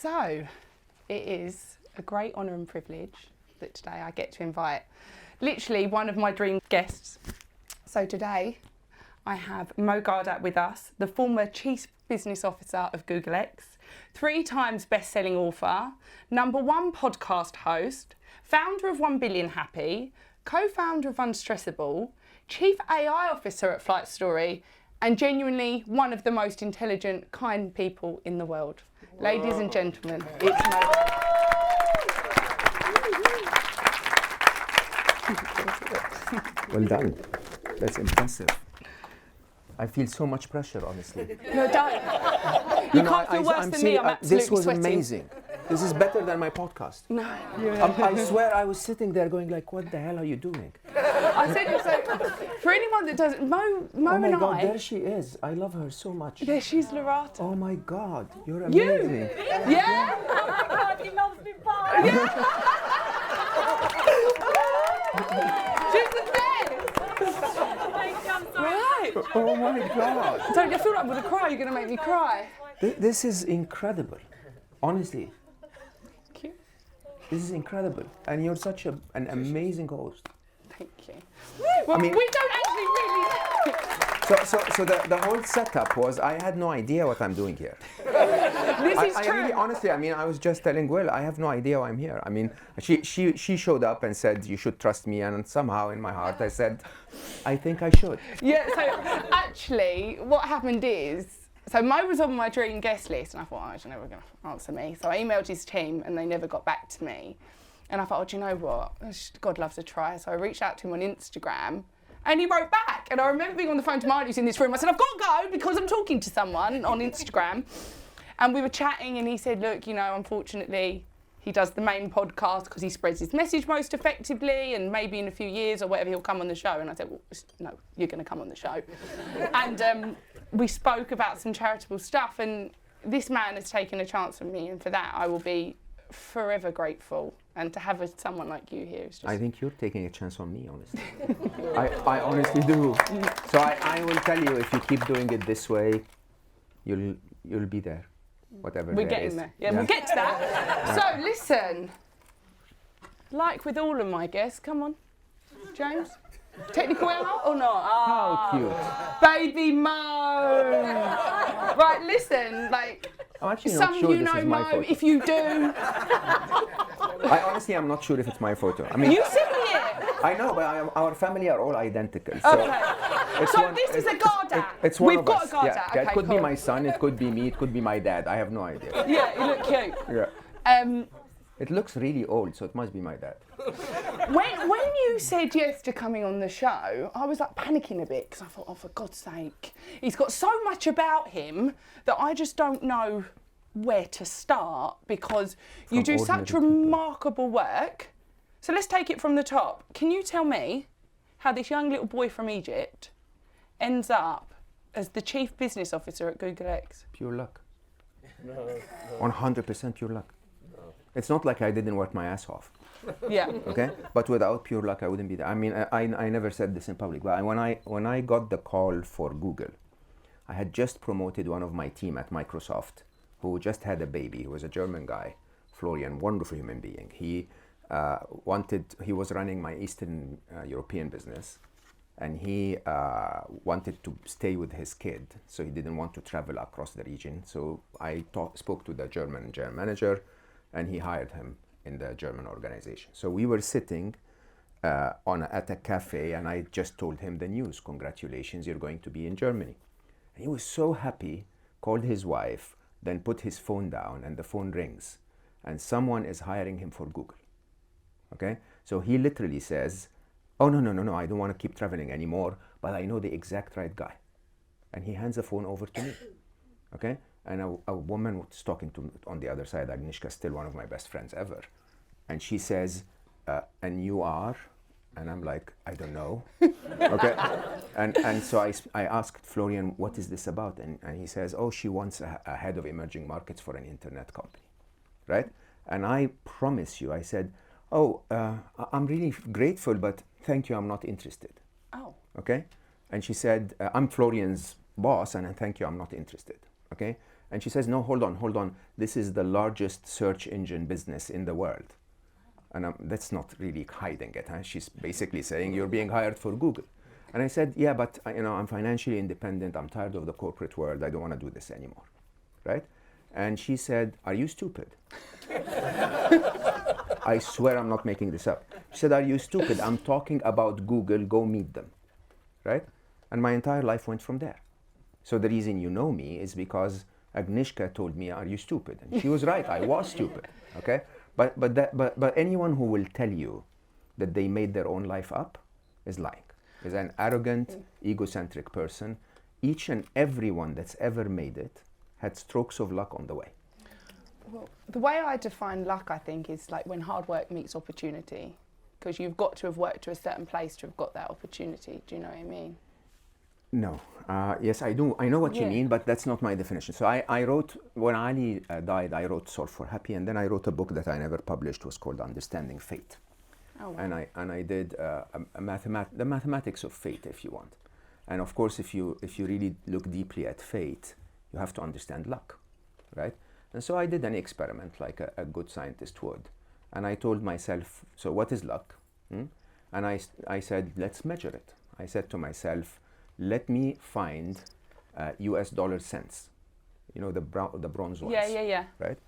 So, it is a great honour and privilege that today I get to invite literally one of my dream guests. So today I have Mo Gawdat with us, the former Chief Business Officer of Google X, 3 times best-selling author, #1 podcast host, founder of 1 Billion Happy, co-founder of Unstressable, Chief AI Officer at Flight Story, and genuinely one of the most intelligent, kind people in the world. Whoa. Ladies and gentlemen, it's Mo. Well done. That's impressive. I feel so much pressure, honestly. No, don't. You can't feel worse than me. I'm absolutely This was sweating. amazing. This is better than my podcast. No. I swear I was sitting there going like, what the hell are you doing? I said it, so for anyone that doesn't, Mo Oh my and God, I. there she is. I love her so much. Yeah, she's Lorata. Oh my God, you're amazing. You? Yeah? He loves me back. She's the best. Right. Oh my God. Don't you feel like I'm going to cry? You're going to make me cry. This is incredible. Honestly, Thank you. this is incredible. And you're such an amazing host. Thank you. Well, I mean- we don't actually really. So the whole setup was, I had no idea what I'm doing here. This is I true. really, honestly, I mean, I was just telling Will, I have no idea why I'm here. I mean, she showed up and said, you should trust me. And somehow in my heart, I said, I think I should. Yeah, so actually, what happened is, so Mo was on my dream guest list, and I thought, oh, they're never going to answer me. So I emailed his team, and they never got back to me. And I thought, oh, do you know what? God loves a try. So I reached out to him on Instagram, and he wrote back. And I remember being on the phone to Marty, who's in this room. I said, I've got to go because I'm talking to someone on Instagram. And we were chatting, and he said, look, you know, unfortunately, he does the main podcast because he spreads his message most effectively, and maybe in a few years or whatever, he'll come on the show. And I said, well, no, you're going to come on the show. And we spoke about some charitable stuff, and this man has taken a chance on me, and for that, I will be forever grateful. And to have someone like you here is just... I think you're taking a chance on me, honestly. I honestly do. So I will tell you, if you keep doing it this way, you'll be there. Whatever We're there getting is. there. Yeah, we'll get to that. So, listen. Like with all of my guests, come on, James. Technical error or not? How cute. Baby Mo. Right, listen, like, I'm actually some not sure you this know is my Mo, photo. if you do. I honestly am not sure if it's my photo. I mean, You sent me it. I know, but our family are all identical. So Okay. it's So one- this is a it's- Gawdat. It's one We've of got us. a Gawdat. Yeah, it Okay, could cool. be my son, it could be me, it could be my dad. I have no idea. Yeah, you look cute. Yeah. It looks really old, so it must be my dad. When you said yes to coming on the show, I was like panicking a bit because I thought, oh, for God's sake, he's got so much about him that I just don't know where to start because you do such remarkable work. So let's take it from the top. Can you tell me how this young little boy from Egypt ends up as the Chief Business Officer at Google X? Pure luck. 100% pure luck. It's not like I didn't work my ass off. Yeah. Okay, but without pure luck, I wouldn't be there. I mean, I never said this in public, but when I got the call for Google, I had just promoted one of my team at Microsoft, who just had a baby. He was a German guy, Florian, wonderful human being. He was running my Eastern European business, and he wanted to stay with his kid, so he didn't want to travel across the region. So I spoke to the German general manager, and he hired him in the German organization. So we were sitting at a cafe, and I just told him the news. Congratulations, you're going to be in Germany. And he was so happy, called his wife, then put his phone down, and the phone rings, and someone is hiring him for Google. Okay? So he literally says, oh, no, I don't want to keep traveling anymore, but I know the exact right guy. And he hands the phone over to me. Okay? And a woman was talking to on the other side, Agnieszka, still one of my best friends ever. And she says, and you are? And I'm like, I don't know. Okay. And so I asked Florian, what is this about? And he says, oh, she wants a head of emerging markets for an internet company. Right? And I promise you, I said, oh, I'm really grateful, but thank you, I'm not interested. Oh. Okay? And she said, I'm Florian's boss, and thank you, I'm not interested. Okay? And she says, no, hold on. This is the largest search engine business in the world. And that's not really hiding it. Huh? She's basically saying, you're being hired for Google. And I said, yeah, but I'm financially independent. I'm tired of the corporate world. I don't want to do this anymore, right? And she said, are you stupid? I swear I'm not making this up. She said, are you stupid? I'm talking about Google. Go meet them, right? And my entire life went from there. So the reason you know me is because Agnieszka told me, are you stupid? And she was right, I was stupid, okay? But anyone who will tell you that they made their own life up is lying, is an arrogant, egocentric person. Each and everyone that's ever made it had strokes of luck on the way. Well, the way I define luck, I think, is like when hard work meets opportunity, because you've got to have worked to a certain place to have got that opportunity. Do you know what I mean? No. Yes, I do. I know what you Yeah. mean, but that's not my definition. So I wrote, when Ali died, I wrote Solve for Happy, and then I wrote a book that I never published. It was called Understanding Fate. Oh, wow. And I did the mathematics of fate, if you want. And of course, if you really look deeply at fate, you have to understand luck, right? And so I did an experiment like a good scientist would. And I told myself, so what is luck? And I said, let's measure it. I said to myself, let me find US dollar cents, the bronze ones. Yeah. Right?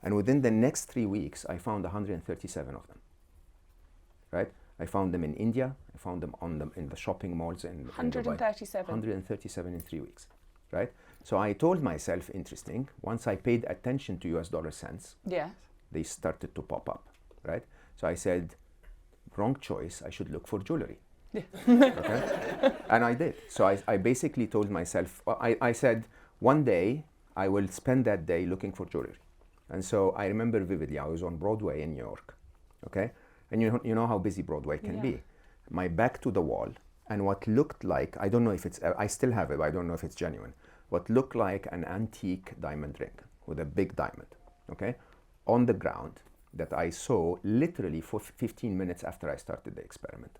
And within the next 3 weeks, I found 137 of them. Right? I found them in India. I found them in the shopping malls in 137. 137 in 3 weeks. Right? So I told myself, interesting, once I paid attention to US dollar cents, Yes. they started to pop up. Right? So I said, wrong choice, I should look for jewelry. Yeah. Okay? And I did. So I basically told myself, I said, one day I will spend that day looking for jewelry. And so I remember vividly, I was on Broadway in New York. Okay? And you know how busy Broadway can be. My back to the wall, and what looked like, I don't know if it's, I still have it, but I don't know if it's genuine, what looked like an antique diamond ring with a big diamond, okay, on the ground that I saw literally for 15 minutes after I started the experiment.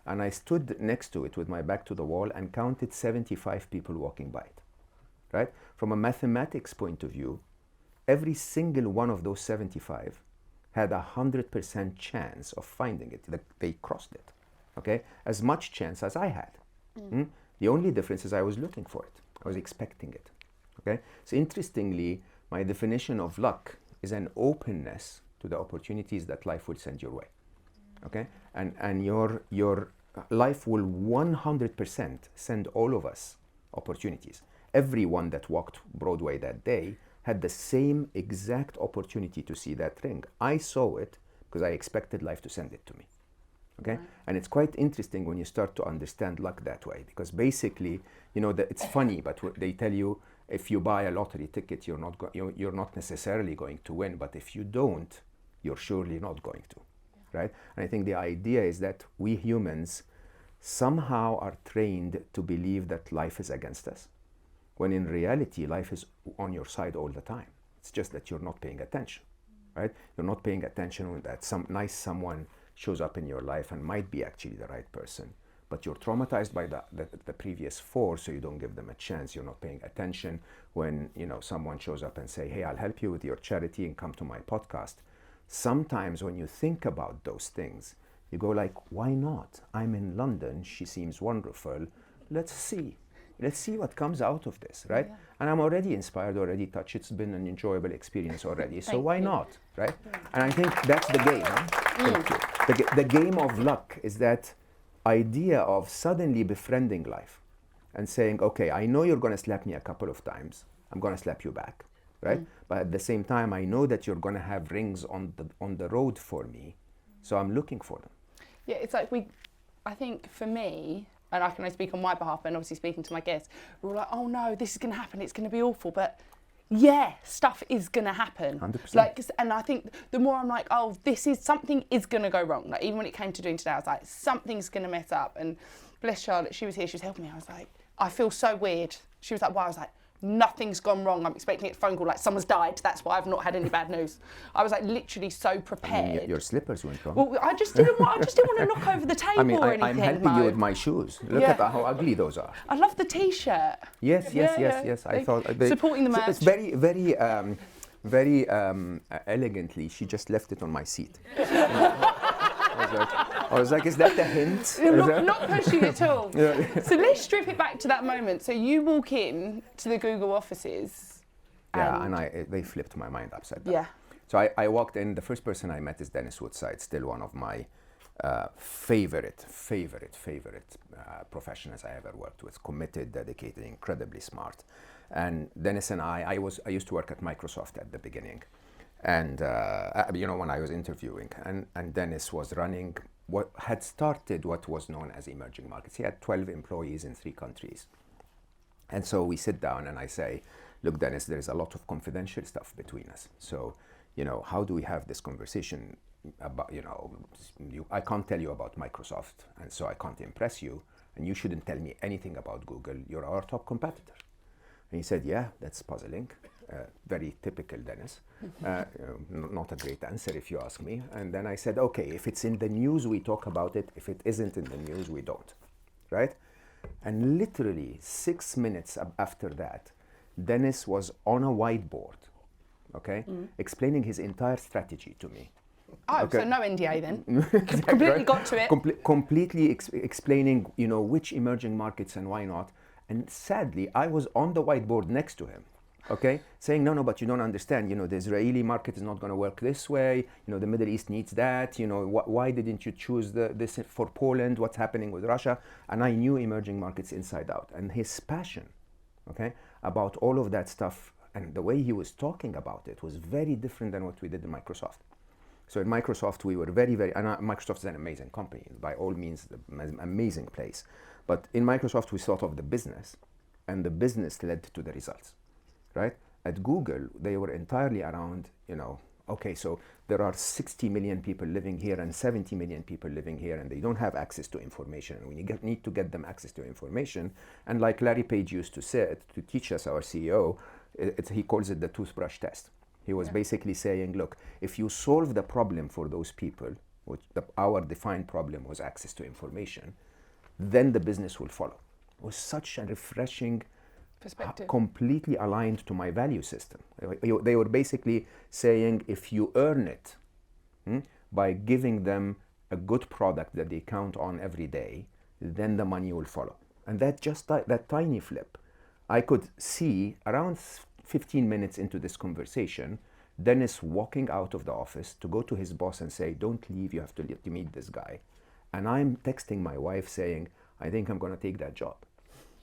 And I stood next to it with my back to the wall and counted 75 people walking by it, right? From a mathematics point of view, every single one of those 75 had 100% chance of finding it. They crossed it, okay? As much chance as I had. The only difference is I was looking for it. I was expecting it, okay? So interestingly, my definition of luck is an openness to the opportunities that life will send your way, okay? And your life will 100% send all of us opportunities. Everyone that walked Broadway that day had the same exact opportunity to see that ring. I saw it because I expected life to send it to me. Okay? Right. And it's quite interesting when you start to understand luck that way, because basically, it's funny, but they tell you if you buy a lottery ticket, you're not necessarily going to win, but if you don't, you're surely not going to, right? And I think the idea is that we humans somehow are trained to believe that life is against us, when in reality, life is on your side all the time. It's just that you're not paying attention, right? You're not paying attention when that someone shows up in your life and might be actually the right person, but you're traumatized by the previous 4, so you don't give them a chance. You're not paying attention when someone shows up and say, hey, I'll help you with your charity and come to my podcast. Sometimes when you think about those things, you go like, why not? I'm in London, she seems wonderful, let's see what comes out of this, right? Yeah. And I'm already inspired, already touched. It's been an enjoyable experience already. So why not, right? And I think that's the game. Huh? Thank you. The game of luck is that idea of suddenly befriending life and saying, okay, I know you're going to slap me a couple of times. I'm going to slap you back, right? But at the same time, I know that you're going to have rings on the road for me. So I'm looking for them. Yeah, it's like I think for me, and I can only speak on my behalf, and obviously speaking to my guests, we're all like, oh no, this is going to happen, it's going to be awful. But yeah, stuff is going to happen. 100%. And I think the more I'm like, oh, something is going to go wrong. Like even when it came to doing today, I was like, something's going to mess up. And bless Charlotte, she was here, she was helping me. I was like, I feel so weird. She was like, why? I was like, nothing's gone wrong. I'm expecting a phone call like someone's died. That's why I've not had any bad news. I was like literally so prepared. I mean, your slippers went wrong. Well, I just didn't want to knock over the table I mean, or anything. I'm helping you with my shoes. Look Yeah. at how ugly those are. I love the T-shirt. Yes. I thought Supporting the so merch. it's very elegantly. She just left it on my seat. I was like, is that the hint? Not pushing at all. Yeah. So let's strip it back to that moment. So you walk in to the Google offices. Yeah, and they flipped my mind upside down. Yeah. So I walked in. The first person I met is Dennis Woodside, still one of my favorite professionals I ever worked with. Committed, dedicated, incredibly smart. And Dennis and I used to work at Microsoft at the beginning. And when I was interviewing, and Dennis was running what had started what was known as emerging markets. He had 12 employees in 3 countries. And so we sit down and I say, look, Dennis, there is a lot of confidential stuff between us. So, how do we have this conversation about, I can't tell you about Microsoft, and so I can't impress you, and you shouldn't tell me anything about Google. You're our top competitor. And he said, yeah, that's puzzling. Very typical Dennis. Not a great answer if you ask me. And then I said, okay, if it's in the news, we talk about it. If it isn't in the news, we don't, right? And literally 6 minutes after that, Dennis was on a whiteboard, okay, explaining his entire strategy to me. Oh, Okay. so no NDA then. Exactly, Completely right? got to it. Completely explaining, which emerging markets and why not. And sadly, I was on the whiteboard next to him, okay, saying, no, but you don't understand. The Israeli market is not going to work this way. The Middle East needs that. Why didn't you choose this for Poland? What's happening with Russia? And I knew emerging markets inside out. And his passion, okay, about all of that stuff and the way he was talking about it was very different than what we did in Microsoft. So in Microsoft, we were very, and Microsoft is an amazing company, by all means, an amazing place. But in Microsoft, we thought of the business, and the business led to the results, right? At Google, they were entirely around, okay, so there are 60 million people living here and 70 million people living here, and they don't have access to information, and we need to get them access to information. And like Larry Page used to say, to teach us, our CEO, he calls it the toothbrush test. He was basically saying, look, if you solve the problem for those people, which our defined problem was access to information, then the business will follow. It was such a refreshing Perspective. Completely aligned to my value system. They were basically saying, if you earn it by giving them a good product that they count on every day, then the money will follow. And that tiny flip, I could see around 15 minutes into this conversation, Dennis walking out of the office to go to his boss and say, don't leave, you have to meet this guy. And I'm texting my wife saying, I think I'm going to take that job,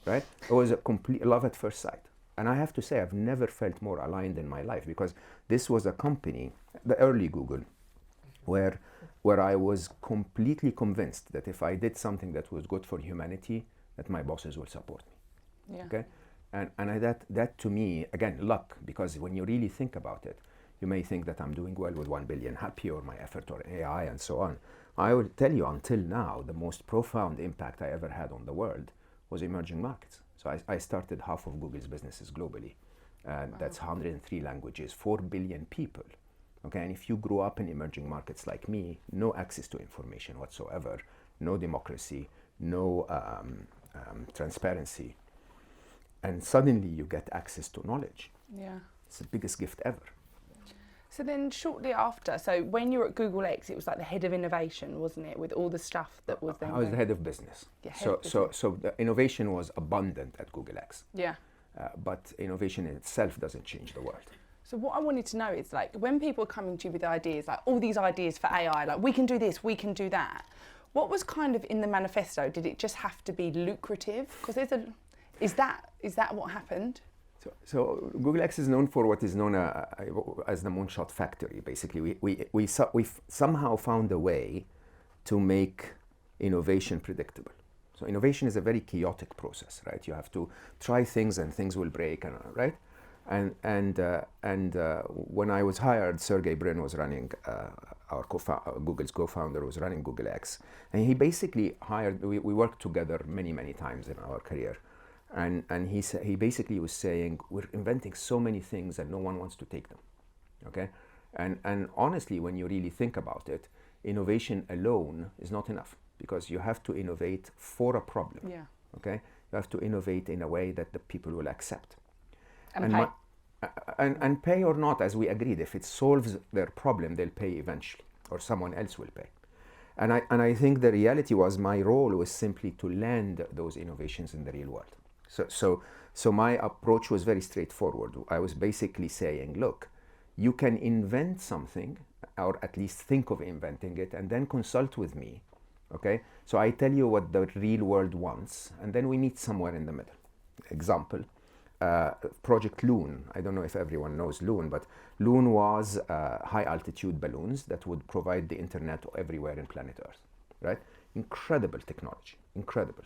right? It was a complete love at first sight. And I have to say, I've never felt more aligned in my life, because this was a company, the early Google, where I was completely convinced that if I did something that was good for humanity, that my bosses will support me, okay? And that to me, again, luck, because when you really think about it, you may think that I'm doing well with 1 billion happy or my effort or AI and so on. I will tell you, until now, the most profound impact I ever had on the world was emerging markets. So I started half of Google's businesses globally. And that's 103 languages, 4 billion people. Okay, and if you grew up in emerging markets like me, no access to information whatsoever, no democracy, no transparency, and suddenly you get access to knowledge. Yeah. It's the biggest gift ever. So then shortly after, so when you were at Google X, it was like the head of innovation, wasn't it, with all the stuff that was then I was the head of business. Yeah, head so, of so, so the innovation was abundant at Google X. Yeah. But innovation in itself doesn't change the world. So what I wanted to know is, like, when people are coming to you with ideas, like all these ideas for AI, like we can do this, we can do that. What was kind of in the manifesto? Did it just have to be lucrative? Because is that what happened? So Google X is known for what is known as the Moonshot factory. Basically, we somehow found a way to make innovation predictable. So innovation is a very chaotic process, right? You have to try things and things will break, right? And when I was hired, Sergey Brin was running Google's co-founder was running Google X, and he basically hired. We worked together many times in our career. And he basically was saying, we're inventing so many things and no one wants to take them, okay? And honestly, when you really think about it, innovation alone is not enough, because you have to innovate for a problem, Yeah. okay? You have to innovate in a way that the people will accept. And pay. And pay or not, as we agreed, if it solves their problem, they'll pay eventually, or someone else will pay. And I think the reality was, my role was simply to land those innovations in the real world. So my approach was very straightforward. I was basically saying, look, you can invent something, or at least think of inventing it, and then consult with me, okay? So I tell you what the real world wants, and then we meet somewhere in the middle. Example, Project Loon. I don't know if everyone knows Loon, but Loon was high altitude balloons that would provide the internet everywhere in planet Earth, right? Incredible technology, incredible.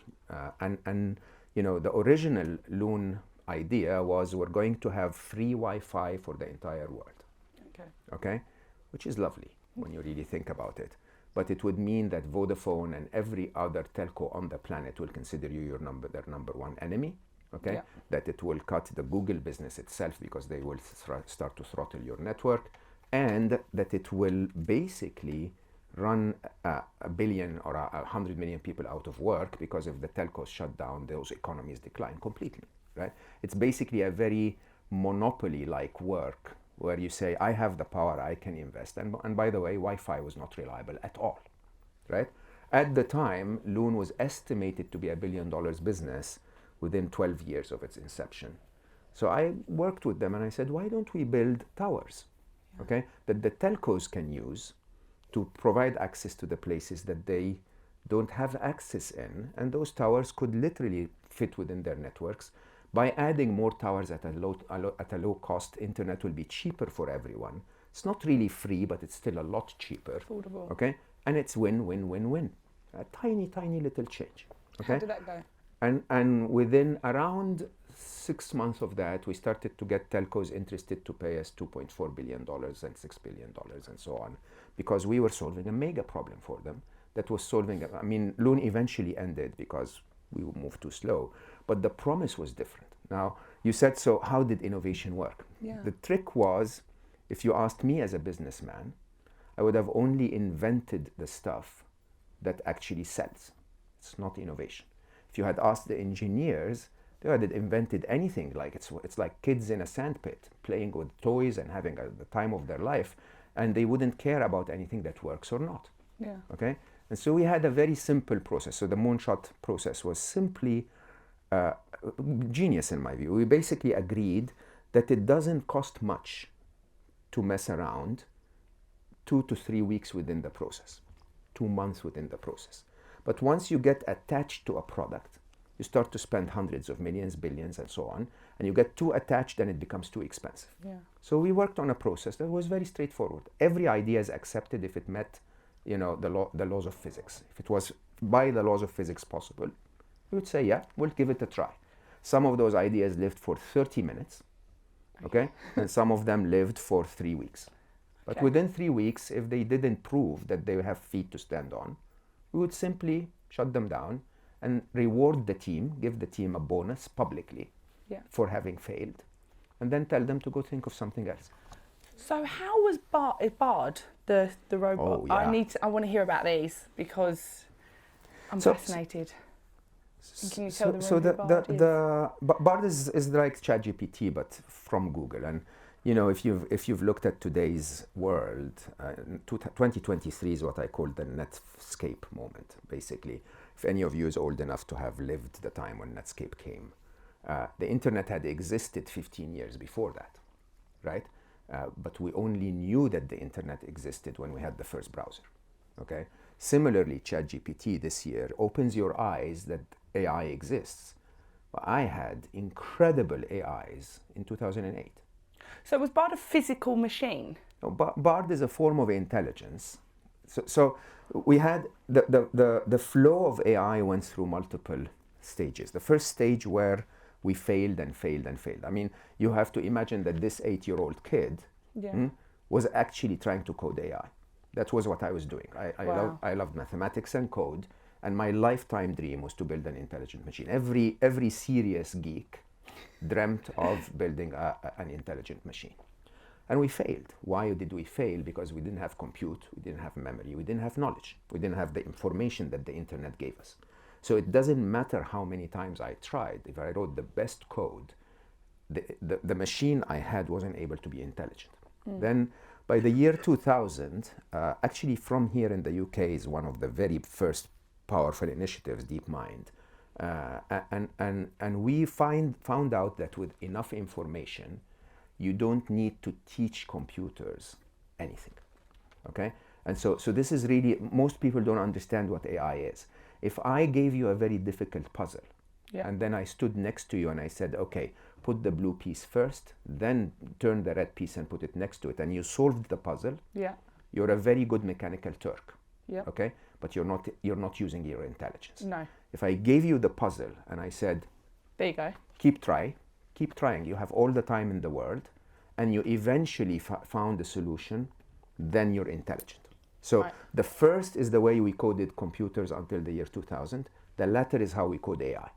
And you know, the original Loon idea was, we're going to have free Wi-Fi for the entire world. Okay, which is lovely when you really think about it. But it would mean that Vodafone and every other telco on the planet will consider you their number one enemy. Okay, that it will cut the Google business itself, because they will start to throttle your network, and that it will basically run a billion or 100 million people out of work, because if the telcos shut down, those economies decline completely, right? It's basically a very monopoly-like work, where you say, I have the power, I can invest. And by the way, Wi-Fi was not reliable at all, right? At the time, Loon was estimated to be $1 billion business within 12 years of its inception. So I worked with them and I said, why don't we build towers, okay, that the telcos can use to provide access to the places that they don't have access in, and those towers could literally fit within their networks. By adding more towers at a low cost, internet will be cheaper for everyone. It's not really free, but it's still a lot cheaper. Affordable. Okay, and it's win, win, win, win. A tiny, tiny little change. Okay. How did that go? And within around 6 months of that, we started to get telcos interested to pay us $2.4 billion and $6 billion and so on, because we were solving a mega problem for them that was solving. I mean, Loon eventually ended because we moved too slow, but the promise was different. Now, you said, so how did innovation work? Yeah. The trick was, if you asked me as a businessman, I would have only invented the stuff that actually sells. It's not innovation. If you had asked the engineers, they had invented anything. Like it's like kids in a sandpit playing with toys and having the time of their life, and they wouldn't care about anything that works or not. Yeah. Okay, and so we had a very simple process. So the Moonshot process was simply genius in my view. We basically agreed that it doesn't cost much to mess around 2 to 3 weeks within the process, 2 months within the process. But once you get attached to a product, you start to spend hundreds of millions, billions, and so on, and you get too attached, then it becomes too expensive. Yeah. So we worked on a process that was very straightforward. Every idea is accepted if it met, you know, the laws of physics. If it was by the laws of physics possible, we would say, yeah, we'll give it a try. Some of those ideas lived for 30 minutes, okay? And some of them lived for 3 weeks. But Okay. within 3 weeks, if they didn't prove that they have feet to stand on, we would simply shut them down and reward the team, give the team a bonus publicly for having failed, and then tell them to go think of something else. So how was Bard, the robot? Oh, yeah. I want to hear about these, because I'm fascinated. And can you tell the room who Bard is? Bard is like ChatGPT, but from Google. And you know, if you've looked at today's world, 2023 is what I call the Netscape moment. Basically, if any of you is old enough to have lived the time when Netscape came, the internet had existed 15 years before that, right? But we only knew that the internet existed when we had the first browser. Okay. Similarly, ChatGPT this year opens your eyes that AI exists. But I had incredible AIs in 2008. So was Bard a physical machine? No, Bard is a form of intelligence. So we had the flow of AI went through multiple stages. The first stage where we failed and failed and failed. I mean, you have to imagine that this 8-year-old kid was actually trying to code AI. That was what I was doing. I loved mathematics and code, And my lifetime dream was to build an intelligent machine. Every serious geek dreamt of building an intelligent machine. And we failed. Why did we fail? Because we didn't have compute, we didn't have memory, we didn't have knowledge, we didn't have the information that the internet gave us. So it doesn't matter how many times I tried. If I wrote the best code, the machine I had wasn't able to be intelligent. Then by the year 2000, actually from here in the UK is one of the very first powerful initiatives, DeepMind. And we found out that with enough information, you don't need to teach computers anything, okay? And so this is really, most people don't understand what AI is. If I gave you a very difficult puzzle, and then I stood next to you and I said, okay, put the blue piece first, then turn the red piece and put it next to it, and you solved the puzzle, you're a very good mechanical Turk, okay? But you're not using your intelligence. No. If I gave you the puzzle and I said, there you go. Keep trying, you have all the time in the world, and you eventually found a solution, then you're intelligent. So the first is the way we coded computers until the year 2000. The latter is how we code AI.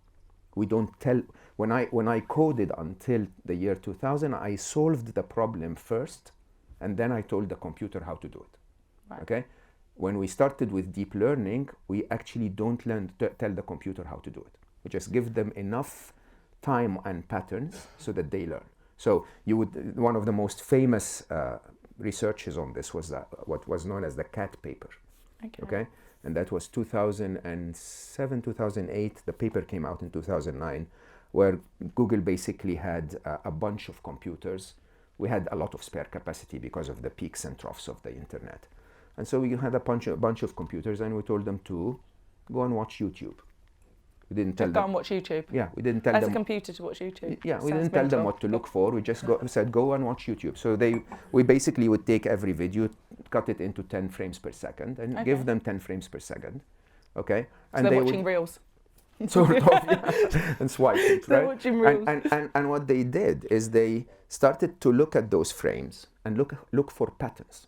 We don't tell, when I coded until the year 2000, I solved the problem first, and then I told the computer how to do it, okay? When we started with deep learning, we actually don't tell the computer how to do it. We just give them enough time and patterns so that they learn. So one of the most famous researches on this was what was known as the cat paper, okay? And that was 2007, 2008. The paper came out in 2009, where Google basically had a bunch of computers. We had a lot of spare capacity because of the peaks and troughs of the internet. And so we had a bunch of computers, and we told them to go and watch YouTube. We didn't tell them. Go and watch YouTube. Yeah, we didn't tell them. As a computer to watch YouTube. Yeah, we didn't tell them what to look for. We just said go and watch YouTube. So we basically would take every video, cut it into 10 frames per second, and give them 10 frames per second. Okay, so and they're watching reels. Sort of, and swipe it, right? They're watching reels. And what they did is they started to look at those frames and look for patterns.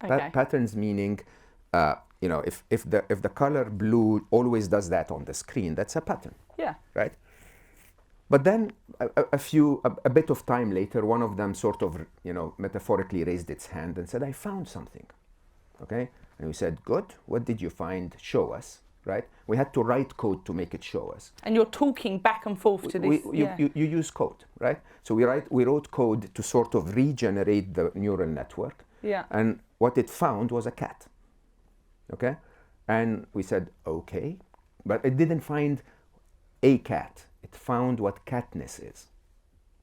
Patterns meaning, you know, if the color blue always does that on the screen, that's a pattern. Yeah. Right. But then a bit of time later, one of them sort of, you know, metaphorically raised its hand and said, "I found something." Okay. And we said, "Good. What did you find? Show us." Right. We had to write code to make it show us. And you're talking back and forth to this. You use code, right? So we wrote code to sort of regenerate the neural network. Yeah. And what it found was a cat. Okay? And we said, okay. But it didn't find a cat. It found what catness is.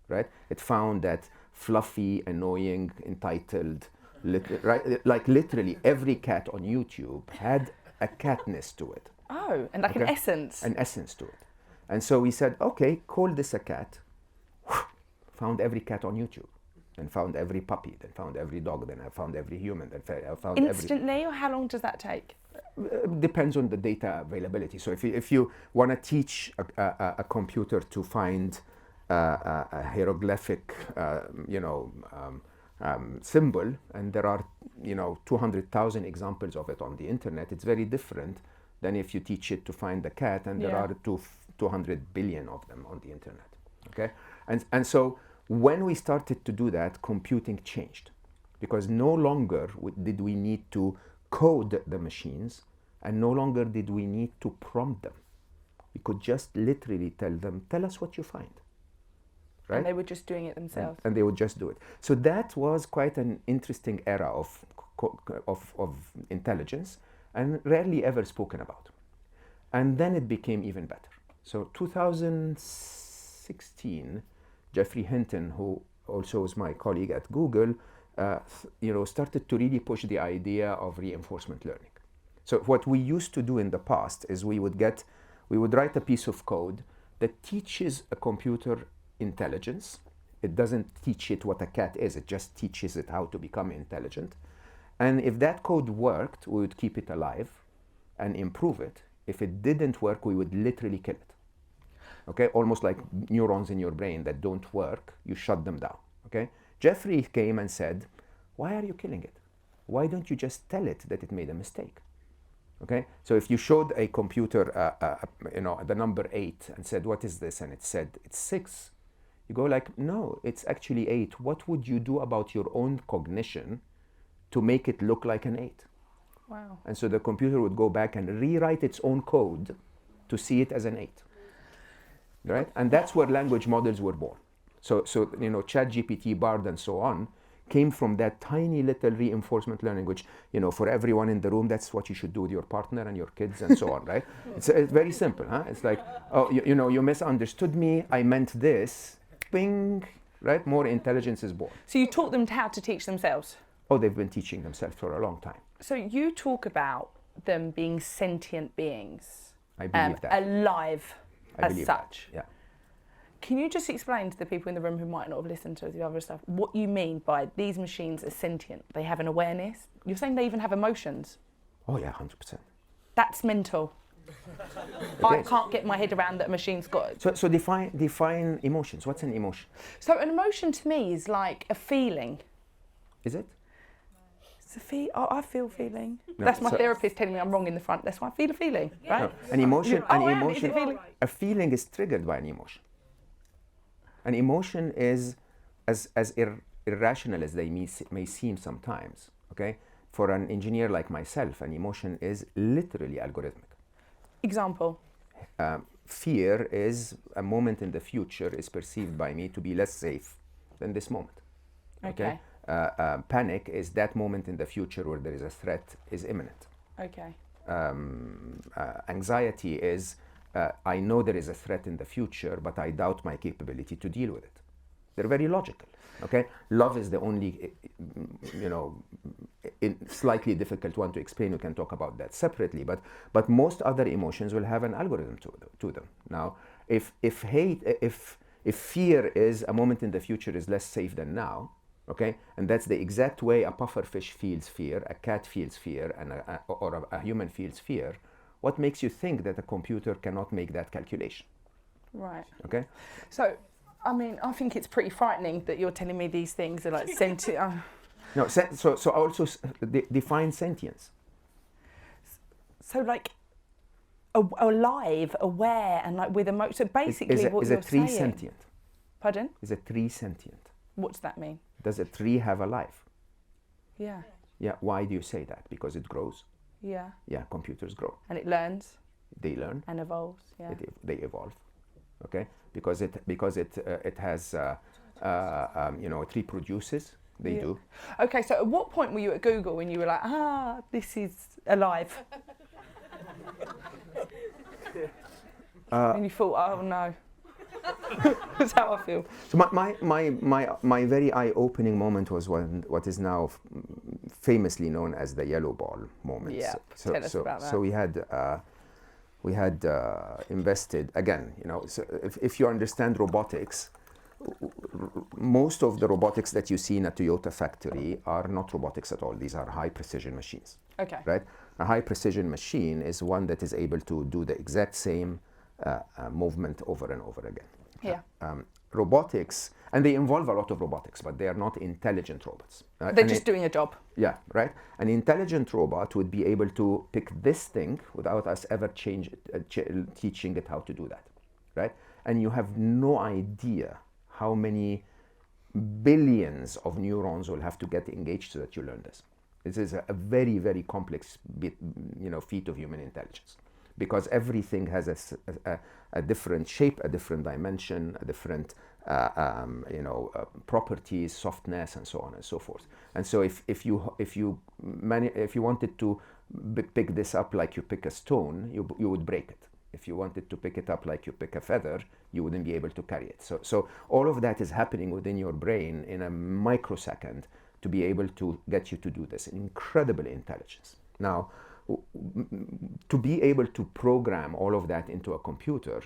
Right? It found that fluffy, annoying, entitled, right? Like literally every cat on YouTube had a catness to it. Oh, and like an essence. An essence to it. And so we said, okay, call this a cat. Found every cat on YouTube. Then found every puppy, then found every dog, then I found every human, then I found instantly, or how long does that take? Depends on the data availability. So if you want to teach a computer to find a hieroglyphic, symbol, and there are 200,000 examples of it on the internet, it's very different than if you teach it to find the cat, and there are 200 billion of them on the internet. Okay, and so when we started to do that, computing changed, because no longer did we need to code the machines, and no longer did we need to prompt them. We could just literally tell them, tell us what you find. Right? And they were just doing it themselves. And they would just do it. So that was quite an interesting era of intelligence, and rarely ever spoken about. And then it became even better. So 2016, Geoffrey Hinton, who also is my colleague at Google, started to really push the idea of reinforcement learning. So what we used to do in the past is we would write a piece of code that teaches a computer intelligence. It doesn't teach it what a cat is, it just teaches it how to become intelligent. And if that code worked, we would keep it alive and improve it. If it didn't work, we would literally kill it. Okay, almost like neurons in your brain that don't work, you shut them down. Okay, Geoffrey came and said, why are you killing it? Why don't you just tell it that it made a mistake? Okay, so if you showed a computer, the number 8 and said, "What is this?" and it said it's 6, you go like, "No, it's actually 8. What would you do about your own cognition to make it look like an 8?" Wow. And so the computer would go back and rewrite its own code to see it as an 8, right? And that's where language models were born. So ChatGPT, Bard, and so on came from that tiny little reinforcement learning, which, for everyone in the room, that's what you should do with your partner and your kids and so on, right? It's very simple, huh? It's like, oh, you misunderstood me, I meant this, bing, right? More intelligence is born. So you taught them how to teach themselves? Oh, they've been teaching themselves for a long time. So you talk about them being sentient beings. I believe that. Alive as such. Yeah. Can you just explain to the people in the room who might not have listened to the other stuff what you mean by these machines are sentient? They have an awareness. You're saying they even have emotions. Oh yeah, 100%. That's mental. I can't get my head around that a machine's got. So define emotions. What's an emotion? So an emotion to me is like a feeling. Is it? It's I feel feeling. No, That's my therapist telling me I'm wrong in the front. That's why I feel a feeling, right? No, an emotion. Is it feeling? A feeling is triggered by an emotion. An emotion is as irrational as they may seem sometimes. Okay, for an engineer like myself, an emotion is literally algorithmic. Example. Fear is a moment in the future is perceived by me to be less safe than this moment. Okay. Panic is that moment in the future where there is a threat is imminent. Okay. Anxiety is I know there is a threat in the future, but I doubt my capability to deal with it. They're very logical. Okay. Love is the only, slightly difficult one to explain. We can talk about that separately. But most other emotions will have an algorithm to them. Now, if fear is a moment in the future is less safe than now. Okay, and that's the exact way a pufferfish feels fear, a cat feels fear, and a human feels fear. What makes you think that a computer cannot make that calculation? Right. Okay. So, I think it's pretty frightening that you're telling me these things are like sentient. No, so also define sentience. So like alive, aware, and like with emotion. So basically, what is you're a tree saying. sentient? Pardon? Is a tree sentient? What does that mean? Does a tree have a life? Yeah. Yeah. Why do you say that? Because it grows. Yeah. Yeah. Computers grow. And it learns. They learn. And evolves. Yeah. They evolve. Okay. Because it has it reproduces. They do. Okay. So at what point were you at Google when you were like, this is alive? And you thought, oh no. That's how I feel. So my very eye-opening moment was when what is now famously known as the yellow ball moment. Yeah, tell us about that. So we had invested again. So if you understand robotics, most of the robotics that you see in a Toyota factory are not robotics at all. These are high-precision machines. Okay. Right. A high-precision machine is one that is able to do the exact same movement over and over again. Yeah. Robotics, and they involve a lot of robotics, but they are not intelligent robots. They're just doing a job. Yeah, right. An intelligent robot would be able to pick this thing without us ever teaching it how to do that, right? And you have no idea how many billions of neurons will have to get engaged so that you learn this. This is a very, very complex feat of human intelligence. Because everything has a different shape, a different dimension, a different properties, softness, and so on and so forth. And so if you wanted to pick this up like you pick a stone, you would break it. If you wanted to pick it up like you pick a feather, you wouldn't be able to carry it. So all of that is happening within your brain in a microsecond to be able to get you to do this. Incredible intelligence. Now, to be able to program all of that into a computer,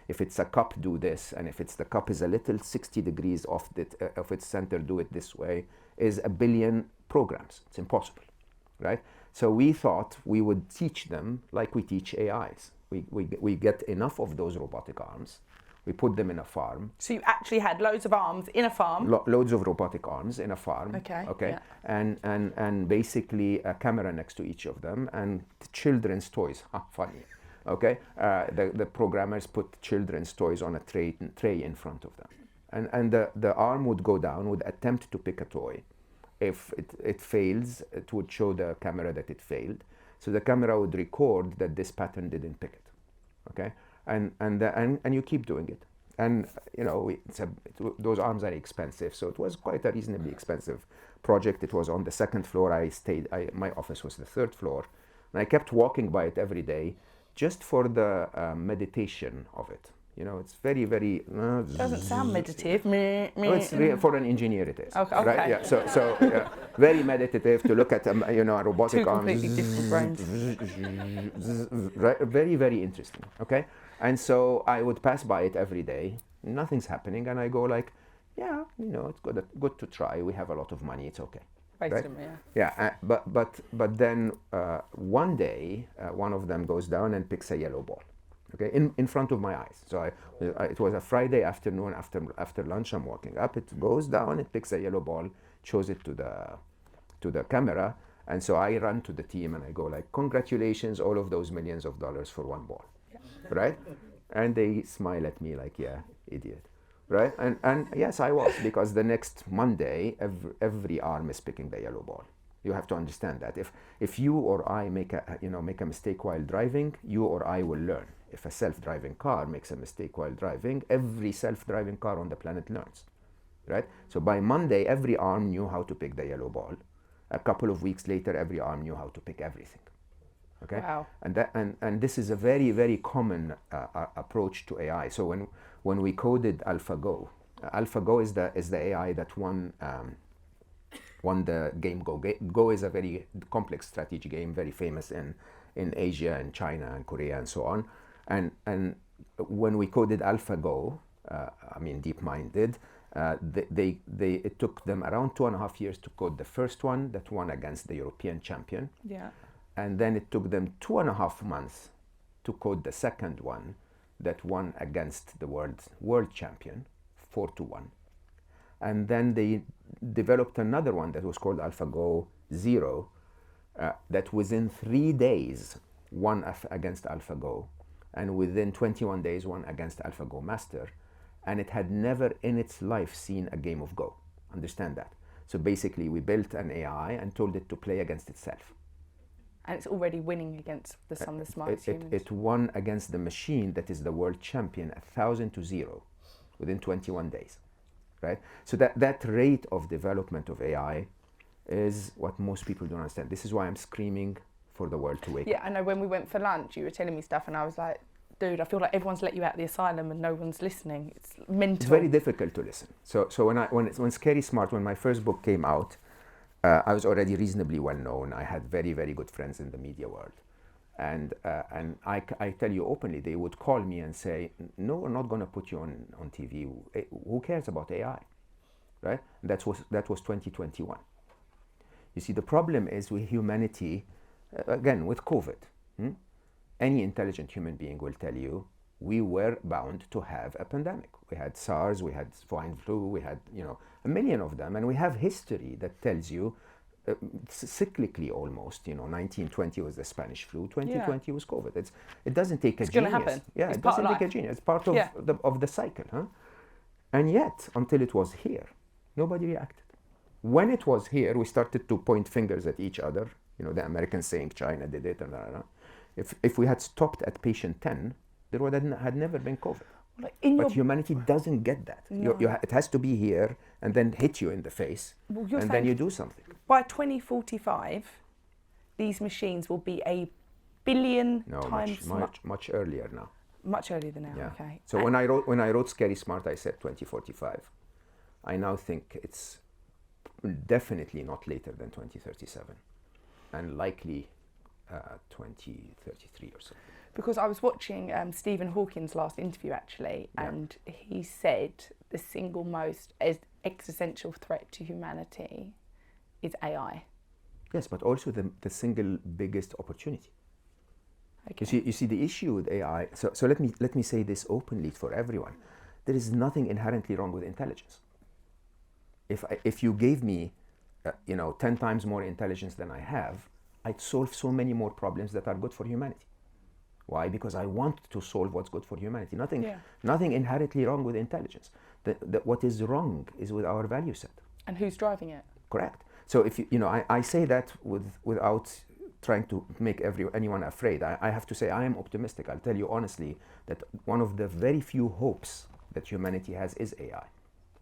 if it's a cup, do this, and if it's the cup is a little 60 degrees off of its center, do it this way, is a billion programs. It's impossible, right? So we thought we would teach them like we teach AIs. We get enough of those robotic arms, We put them in a farm. So you actually had loads of arms in a farm. Loads of robotic arms in a farm. Okay, yeah. And basically a camera next to each of them and children's toys. Funny. Okay. The programmers put children's toys on a tray in front of them, and the arm would go down, would attempt to pick a toy. If it fails, it would show the camera that it failed. So the camera would record that this pattern didn't pick it. Okay. And you keep doing it. And you know, those arms are expensive, so it was quite a reasonably expensive project. It was on the second floor. My office was the third floor, and I kept walking by it every day, just for the meditation of it. You know, it's very, very. Doesn't sound meditative. No, it's for an engineer it is. Okay. Right? Yeah. So yeah, very meditative to look at a robotic Two arm. completely different brains. Right, very, very interesting. Okay, and so I would pass by it every day. Nothing's happening, and I go like, yeah, it's good to try. We have a lot of money. It's okay. Right? Yeah. But then one day, one of them goes down and picks a yellow ball. Okay, in front of my eyes. So it was a Friday afternoon after lunch. I'm walking up. It goes down. It picks a yellow ball, shows it to the camera, and so I run to the team and I go like, congratulations, all of those millions of dollars for one ball, right? And they smile at me like, yeah, idiot, right? And yes, I was, because the next Monday, every arm is picking the yellow ball. You have to understand that if you or I make a mistake while driving, you or I will learn. If a self-driving car makes a mistake while driving, every self-driving car on the planet learns, right? So by Monday, every arm knew how to pick the yellow ball. A couple of weeks later, every arm knew how to pick everything. Okay. Wow. And this is a very, very common approach to AI. So when we coded AlphaGo, AlphaGo is the AI that won the game Go. Go is a very complex strategy game, very famous in Asia and China and Korea and so on. And when we coded AlphaGo, DeepMind did, it took them around 2.5 years to code the first one that won against the European champion. Yeah. And then it took them 2.5 months to code the second one that won against the world champion, 4-1. And then they developed another one that was called AlphaGo Zero, that within 3 days won against AlphaGo, and within 21 days won against AlphaGo Master, and it had never in its life seen a game of Go. Understand that. So basically we built an AI and told it to play against itself. And it's already winning against some of the smartest humans. It won against the machine that is the world champion 1,000-0 within 21 days, right? So that rate of development of AI is what most people don't understand. This is why I'm screaming for the world to wake up. Yeah, I know when we went for lunch, you were telling me stuff and I was like, dude, I feel like everyone's let you out of the asylum and no one's listening. It's mental. It's very difficult to listen. So when Scary Smart, when my first book came out, I was already reasonably well known. I had very, very good friends in the media world. And I tell you openly, they would call me and say, no, we're not going to put you on TV. Who cares about AI, right? That was 2021. You see, the problem is with humanity, again, with COVID, any intelligent human being will tell you, we were bound to have a pandemic. We had SARS, we had swine flu, we had, a million of them. And we have history that tells you, cyclically almost, 1920 was the Spanish flu, 2020 was COVID. It doesn't take a genius. It's going to happen. Yeah, it doesn't take a genius. It's part of the cycle. Huh? And yet, until it was here, nobody reacted. When it was here, we started to point fingers at each other. The Americans saying China did it. If we had stopped at patient 10, there had never been COVID. But humanity doesn't get that. No. It has to be here and then hit you in the face, and then you do something. By 2045, these machines will be 1 billion times much earlier now. Much earlier than now. Yeah. Okay. So when I wrote Scary Smart, I said 2045. I now think it's definitely not later than 2037, and likely 2033 or so. Because I was watching Stephen Hawking's last interview actually, and he said the single most existential threat to humanity is AI. Yes, but also the single biggest opportunity. Okay. You see the issue with AI. So let me say this openly for everyone. there is nothing inherently wrong with intelligence. If you gave me, 10 times more intelligence than I have, I'd solve so many more problems that are good for humanity. Why? Because I want to solve what's good for humanity. Nothing inherently wrong with intelligence. What is wrong is with our value set. And who's driving it? Correct. So if I say that without trying to make anyone afraid. I have to say I am optimistic. I'll tell you honestly that one of the very few hopes that humanity has is AI.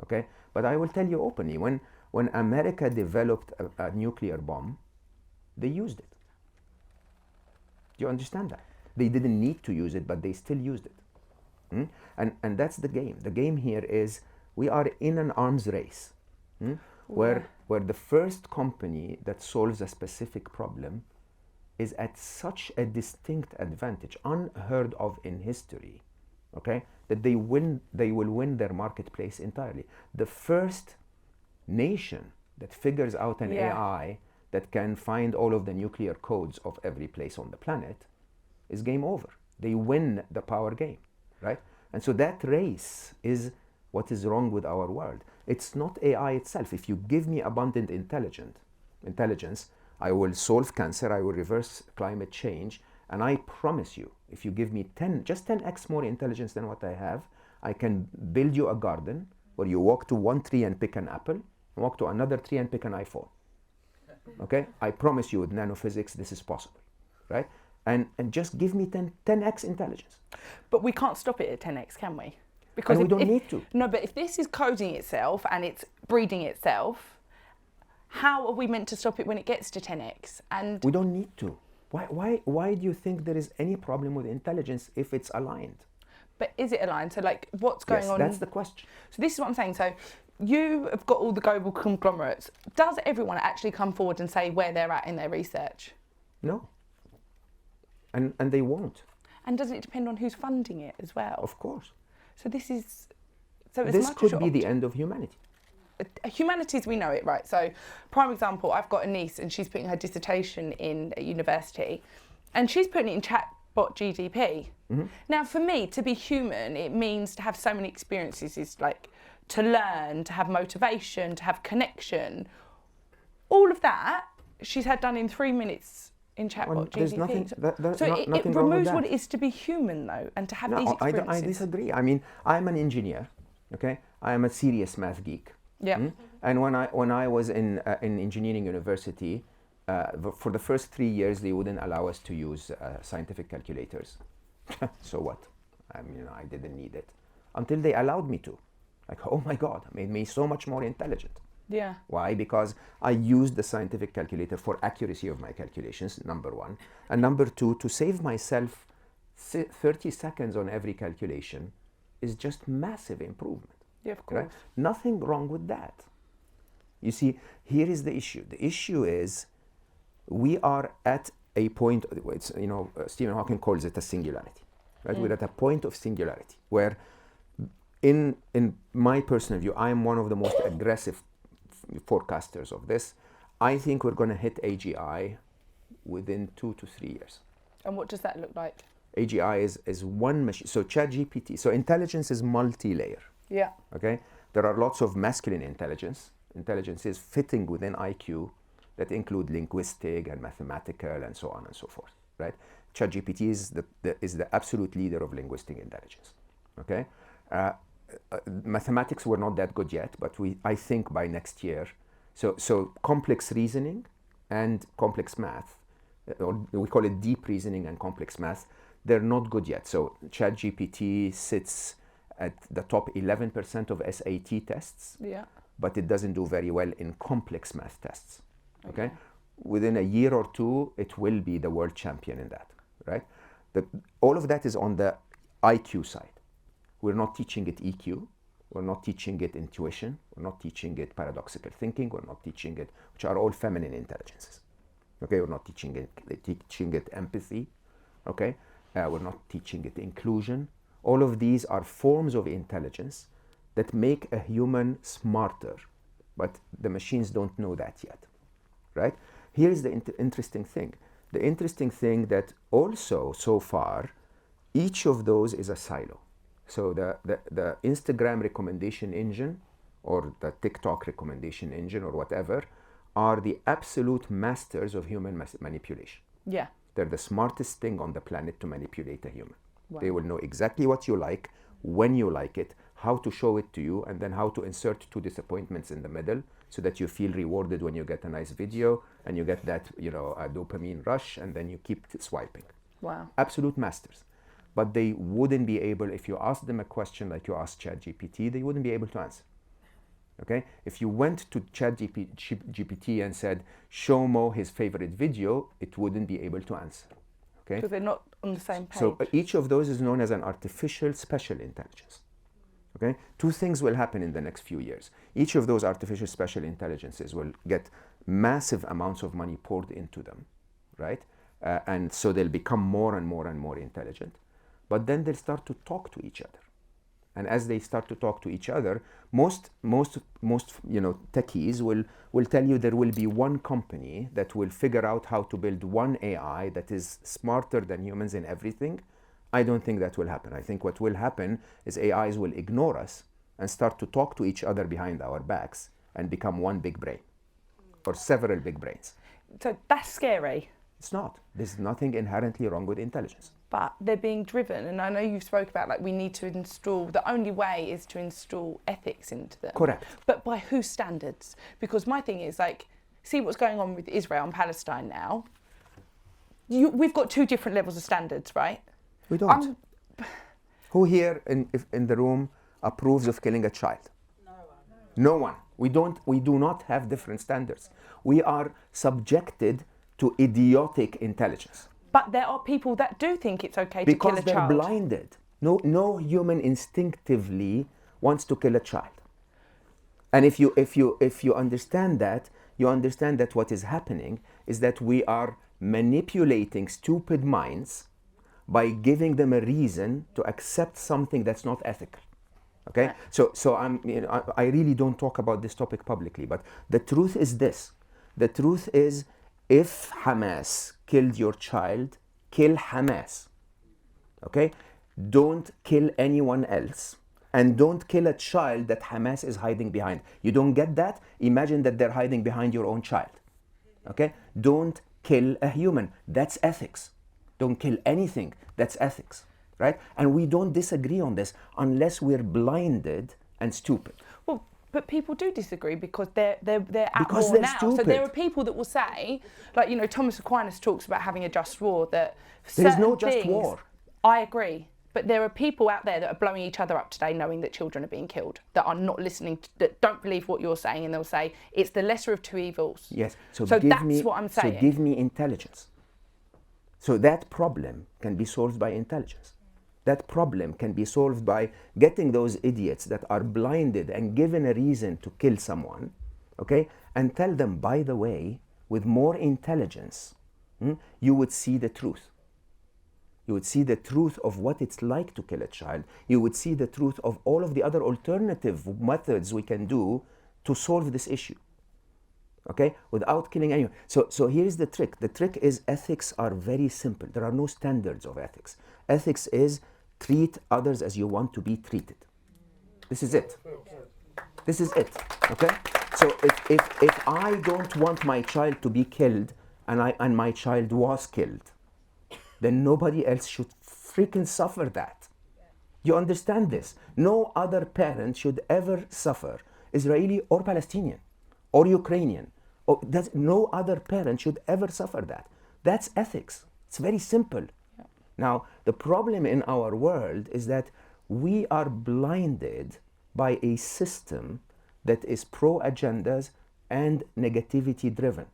Okay? But I will tell you openly, when America developed a nuclear bomb, they used it. Do you understand that? They didn't need to use it, but they still used it. And that's the game. The game here is we are in an arms race where the first company that solves a specific problem is at such a distinct advantage, unheard of in history, okay, that they will win their marketplace entirely. The first nation that figures out an AI that can find all of the nuclear codes of every place on the planet is game over. They win the power game, right? And so that race is what is wrong with our world. It's not AI itself. If you give me abundant intelligence, I will solve cancer, I will reverse climate change, and I promise you, if you give me 10x more intelligence than what I have, I can build you a garden where you walk to one tree and pick an apple, and walk to another tree and pick an iPhone. Okay? I promise you with nanophysics this is possible, right? And just give me 10x intelligence. But we can't stop it at 10x, can we? Because we don't need to. No, but if this is coding itself and it's breeding itself, how are we meant to stop it when it gets to 10x? And we don't need to. Why do you think there is any problem with intelligence if it's aligned? But is it aligned? So like what's going on? That's the question. So this is what I'm saying. So you have got all the global conglomerates. Does everyone actually come forward and say where they're at in their research? No. And they won't. And doesn't it depend on who's funding it as well? Of course. So this could be the end of humanity. Humanities, we know it, right? So, prime example, I've got a niece and she's putting her dissertation in at university and she's putting it in chatbot GDP. Mm-hmm. Now, for me, to be human, it means to have so many experiences, is like to learn, to have motivation, to have connection. All of that she's had done in 3 minutes in chatbot GDP. There's nothing, it removes what it is to be human, though, and to have these experiences. I disagree. I mean, I'm an engineer, okay? I am a serious math geek. Yeah. And when I was in engineering university, for the first 3 years they wouldn't allow us to use scientific calculators. So what? I mean, I didn't need it until they allowed me to. Like, oh my God, it made me so much more intelligent. Yeah. Why? Because I used the scientific calculator for accuracy of my calculations, number one, and number two, to save myself 30 seconds on every calculation is just massive improvement. Yeah, of course. Right? Nothing wrong with that. You see, here is the issue. The issue is we are at a point, it's, Stephen Hawking calls it a singularity. Right? We're at a point of singularity where in my personal view, I am one of the most aggressive forecasters of this. I think we're going to hit AGI within 2 to 3 years. And what does that look like? AGI is one machine. So ChatGPT, so intelligence is multi-layer. Yeah. Okay. There are lots of masculine intelligence. Intelligence is fitting within IQ that include linguistic and mathematical and so on and so forth. Right. ChatGPT is the absolute leader of linguistic intelligence. Okay. Mathematics were not that good yet, but I think by next year. So complex reasoning and complex math, or we call it deep reasoning and complex math. They're not good yet. So ChatGPT sits at the top 11% of SAT tests, but it doesn't do very well in complex math tests. Okay? Within a year or two, it will be the world champion in that, right? All of that is on the IQ side. We're not teaching it EQ. We're not teaching it intuition. We're not teaching it paradoxical thinking. We're not teaching it, which are all feminine intelligences. Okay? We're not teaching it empathy. Okay? We're not teaching it inclusion. All of these are forms of intelligence that make a human smarter, but the machines don't know that yet, right? Here is the interesting thing. The interesting thing that also, so far, each of those is a silo. So the Instagram recommendation engine or the TikTok recommendation engine or whatever are the absolute masters of human manipulation. Yeah. They're the smartest thing on the planet to manipulate a human. Wow. They will know exactly what you like, when you like it, how to show it to you, and then how to insert two disappointments in the middle so that you feel rewarded when you get a nice video and you get that, a dopamine rush, and then you keep swiping. Wow. Absolute masters. But they wouldn't be able, if you ask them a question like you asked ChatGPT, they wouldn't be able to answer. Okay? If you went to ChatGPT and said, show Mo his favorite video, it wouldn't be able to answer. Okay? Because they're not on the same page. So each of those is known as an artificial special intelligence. Okay? Two things will happen in the next few years. Each of those artificial special intelligences will get massive amounts of money poured into them, right? And so they'll become more and more and more intelligent. But then they'll start to talk to each other. And as they start to talk to each other, most techies will tell you there will be one company that will figure out how to build one AI that is smarter than humans in everything. I don't think that will happen. I think what will happen is AIs will ignore us and start to talk to each other behind our backs and become one big brain or several big brains. So that's scary. It's not. There's nothing inherently wrong with intelligence. But they're being driven, and I know you've spoke about we need to install, the only way is to install ethics into them. Correct. But by whose standards? Because my thing is see what's going on with Israel and Palestine now. We've got two different levels of standards, right? We don't. Who here in the room approves of killing a child? No one. We do not have different standards. We are subjected to idiotic intelligence. But there are people that do think it's okay to kill a child. Because they're blinded. No human instinctively wants to kill a child. And if you understand that, you understand that what is happening is that we are manipulating stupid minds by giving them a reason to accept something that's not ethical. Okay? Right. So I really don't talk about this topic publicly, but the truth is this. The truth is, if Hamas killed your child, kill Hamas. Okay? Don't kill anyone else. And don't kill a child that Hamas is hiding behind. You don't get that? Imagine that they're hiding behind your own child. Okay? Don't kill a human. That's ethics. Don't kill anything. That's ethics. Right? And we don't disagree on this unless we're blinded and stupid. Well, but people do disagree because they're at because war they're now. stupid. So there are people that will say, Thomas Aquinas talks about having a just war, that there's no just war. I agree. But there are people out there that are blowing each other up today knowing that children are being killed, that are not listening, that don't believe what you're saying, and they'll say, it's the lesser of two evils. Yes. So that's what I'm saying. So give me intelligence. So that problem can be solved by intelligence. That problem can be solved by getting those idiots that are blinded and given a reason to kill someone, okay, and tell them, by the way, with more intelligence, you would see the truth. You would see the truth of what it's like to kill a child. You would see the truth of all of the other alternative methods we can do to solve this issue, okay, without killing anyone. So here's the trick. The trick is ethics are very simple. There are no standards of ethics. Ethics is treat others as you want to be treated. This is it. This is it, okay? So if I don't want my child to be killed and my child was killed, then nobody else should freaking suffer that. You understand this? No other parent should ever suffer, Israeli or Palestinian or Ukrainian. No other parent should ever suffer that. That's ethics. It's very simple. Now, the problem in our world is that we are blinded by a system that is pro-agendas and negativity driven.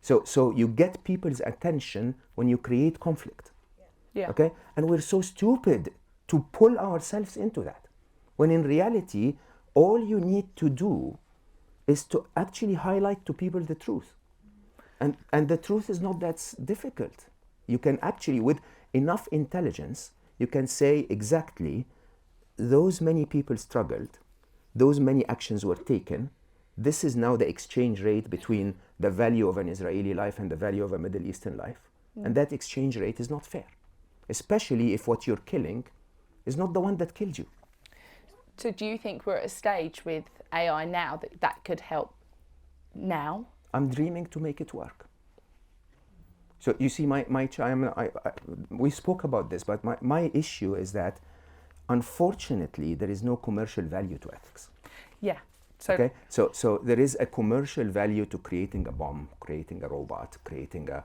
So you get people's attention when you create conflict. Yeah. Okay? And we're so stupid to pull ourselves into that. When in reality, all you need to do is to actually highlight to people the truth. And the truth is not that difficult. You can actually, with enough intelligence, you can say exactly, those many people struggled, those many actions were taken, this is now the exchange rate between the value of an Israeli life and the value of a Middle Eastern life. And that exchange rate is not fair, especially if what you're killing is not the one that killed you. So do you think we're at a stage with AI now that could help now? I'm dreaming to make it work. So you see, we spoke about this, but my issue is that, unfortunately, there is no commercial value to ethics. Yeah. So, okay, so there is a commercial value to creating a bomb, creating a robot, creating a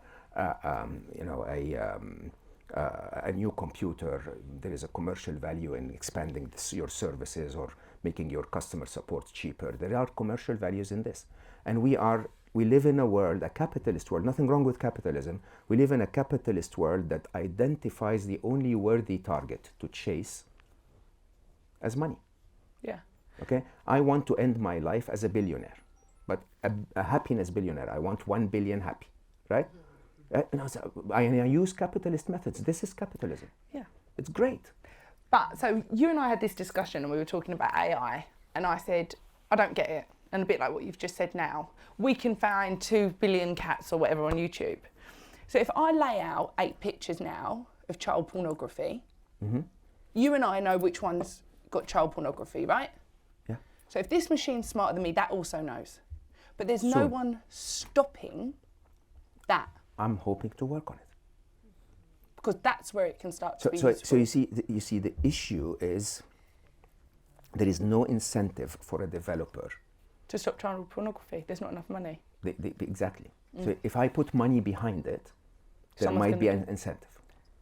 new computer. There is a commercial value in expanding your services or making your customer support cheaper. There are commercial values in this, and we live in a world, a capitalist world. Nothing wrong with capitalism. We live in a capitalist world that identifies the only worthy target to chase as money. yeah. Okay, I want to end my life as a billionaire, but a happiness billionaire. I want 1 billion happy, right? And I use capitalist methods. This is capitalism. Yeah. It's great. But so you and I had this discussion and we were talking about AI, and I said, I don't get it. And a bit like what you've just said now, we can find 2 billion cats or whatever on YouTube. So if I lay out 8 pictures now of child pornography, you and I know which one's got child pornography, right? Yeah. So if this machine's smarter than me, that also knows. But there's no one stopping that. I'm hoping to work on it. Because that's where it can start to be So useful. you see, the issue is there is no incentive for a developer To stop child pornography, there's not enough money. Exactly. So if I put money behind it, there Someone's might be gonna an incentive.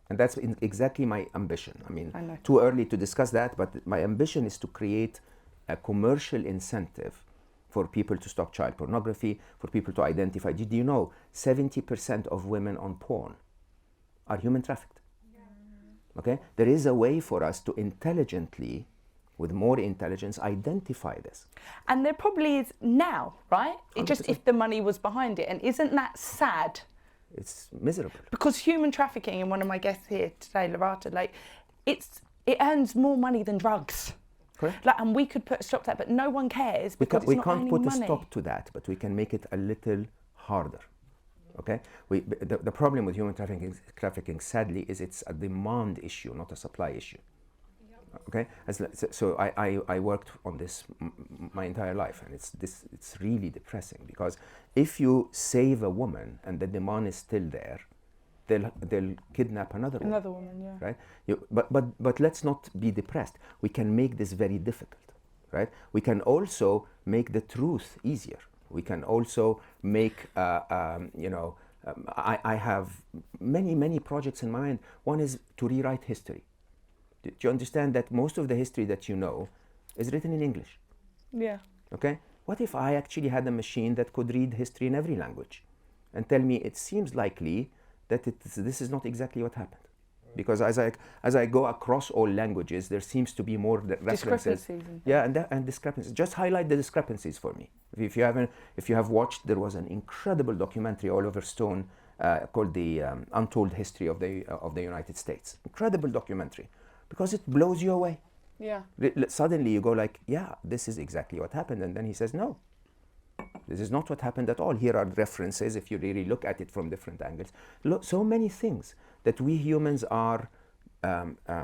And that's exactly my ambition. I mean, I know. too early to discuss that, but my ambition is to create a commercial incentive for people to stop child pornography, for people to identify. Did you know 70% of women on porn are human trafficked? Yeah. Okay? There is a way for us to intelligently, with more intelligence, identify this. And there probably is now, right? It just 100%. if the money was behind it. And isn't that sad? It's miserable. Because human trafficking, and one of my guests here today, Lorata, like it earns more money than drugs. Correct. Like, and we could put a stop to that, but no one cares because We it's not can't earning put money. a stop to that, but we can make it a little harder. Okay? The problem with human trafficking, sadly, is it's a demand issue, not a supply issue. Okay, so I worked on this my entire life, and it's really depressing, because if you save a woman and the demand is still there, they'll kidnap another woman, yeah. right? But let's not be depressed. We can make this very difficult, right? We can also make the truth easier. We can also make I have many projects in mind. One is to rewrite history. Do you understand that most of the history that you know is written in English? Yeah. Okay? What if I actually had a machine that could read history in every language and tell me it seems likely that this is not exactly what happened? Because as I go across all languages, there seems to be more references. Yeah, and discrepancies. Just highlight the discrepancies for me. If you have watched, there was an incredible documentary, Oliver Stone, called The Untold History of the United States. Incredible documentary. Because it blows you away. Yeah. Suddenly you go like, yeah, this is exactly what happened. And then he says, no, this is not what happened at all. Here are references if you really look at it from different angles. Look, so many things that we humans are,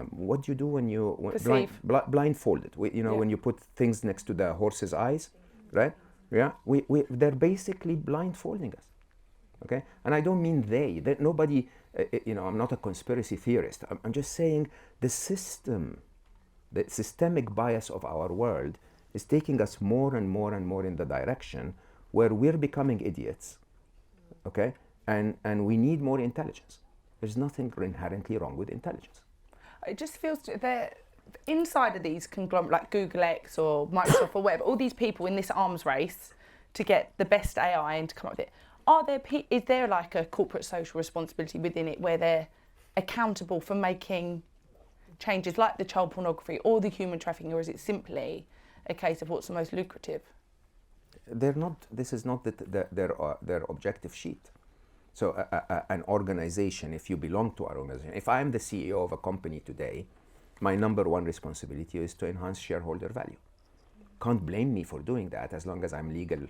what do you do when you blindfolded? When you put things next to the horse's eyes, right? Yeah, they're basically blindfolding us. Okay, and I don't mean that nobody, I'm not a conspiracy theorist. I'm just saying the systemic bias of our world is taking us more and more and more in the direction where we're becoming idiots. Okay, and we need more intelligence. There's nothing inherently wrong with intelligence. It just feels that inside of these conglomerates like Google X or Microsoft or whatever, all these people in this arms race to get the best AI and to come up with it. Is there like a corporate social responsibility within it where they're accountable for making changes like the child pornography or the human trafficking, or is it simply a case of what's the most lucrative? They're not. This is not their objective sheet. So an organization, if you belong to our organization, if I'm the CEO of a company today, my number one responsibility is to enhance shareholder value. Can't blame me for doing that as long as I'm legal.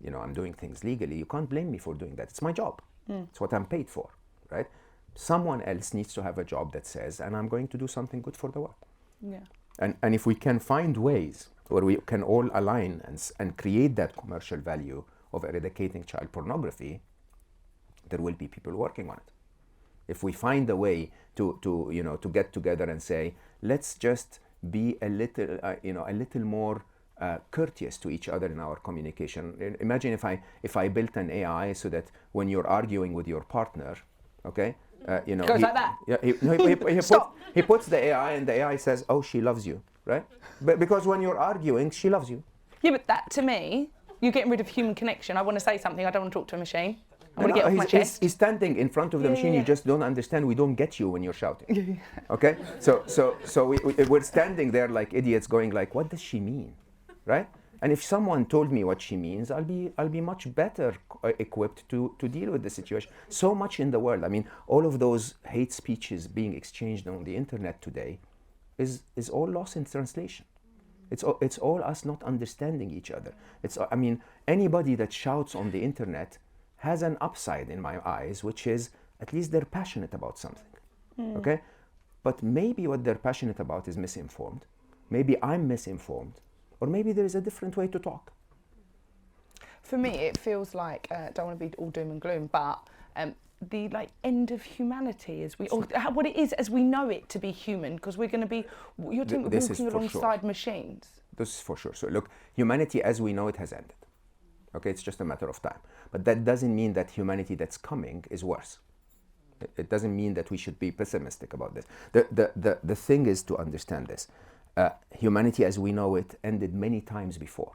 I'm doing things legally. You can't blame me for doing that. It's my job. It's what I'm paid for, right? Someone else needs to have a job that says, and I'm going to do something good for the world. Yeah. And if we can find ways where we can all align and create that commercial value of eradicating child pornography, there will be people working on it. If we find a way to get together and say, let's just be a little more courteous to each other in our communication. Imagine if I built an AI so that when you're arguing with your partner, okay, Goes like that. Yeah, he puts the AI, and the AI says, "Oh, she loves you," right? But because when you're arguing, she loves you. Yeah, but that to me, you're getting rid of human connection. I want to say something. I don't want to talk to a machine. I want to get off my chest. He's standing in front of the machine. yeah. You just don't understand. We don't get you when you're shouting. Okay, so we're standing there like idiots, going like, "What does she mean?" Right? And if someone told me what she means, I'll be much better equipped to deal with the situation. So much in the world. I mean, all of those hate speeches being exchanged on the internet today is all lost in translation. It's all us not understanding each other. I mean, anybody that shouts on the internet has an upside in my eyes, which is at least they're passionate about something. Okay? But maybe what they're passionate about is misinformed. Maybe I'm misinformed. Or maybe there is a different way to talk. For me, it feels like, don't want to be all doom and gloom, but the end of humanity as what it is as we know it to be human, because we're going to be, you're talking walking alongside machines. This is for sure. So look, humanity as we know it has ended. Okay, it's just a matter of time. But that doesn't mean that humanity that's coming is worse. It doesn't mean that we should be pessimistic about this. The thing is to understand this. Humanity as we know it ended many times before.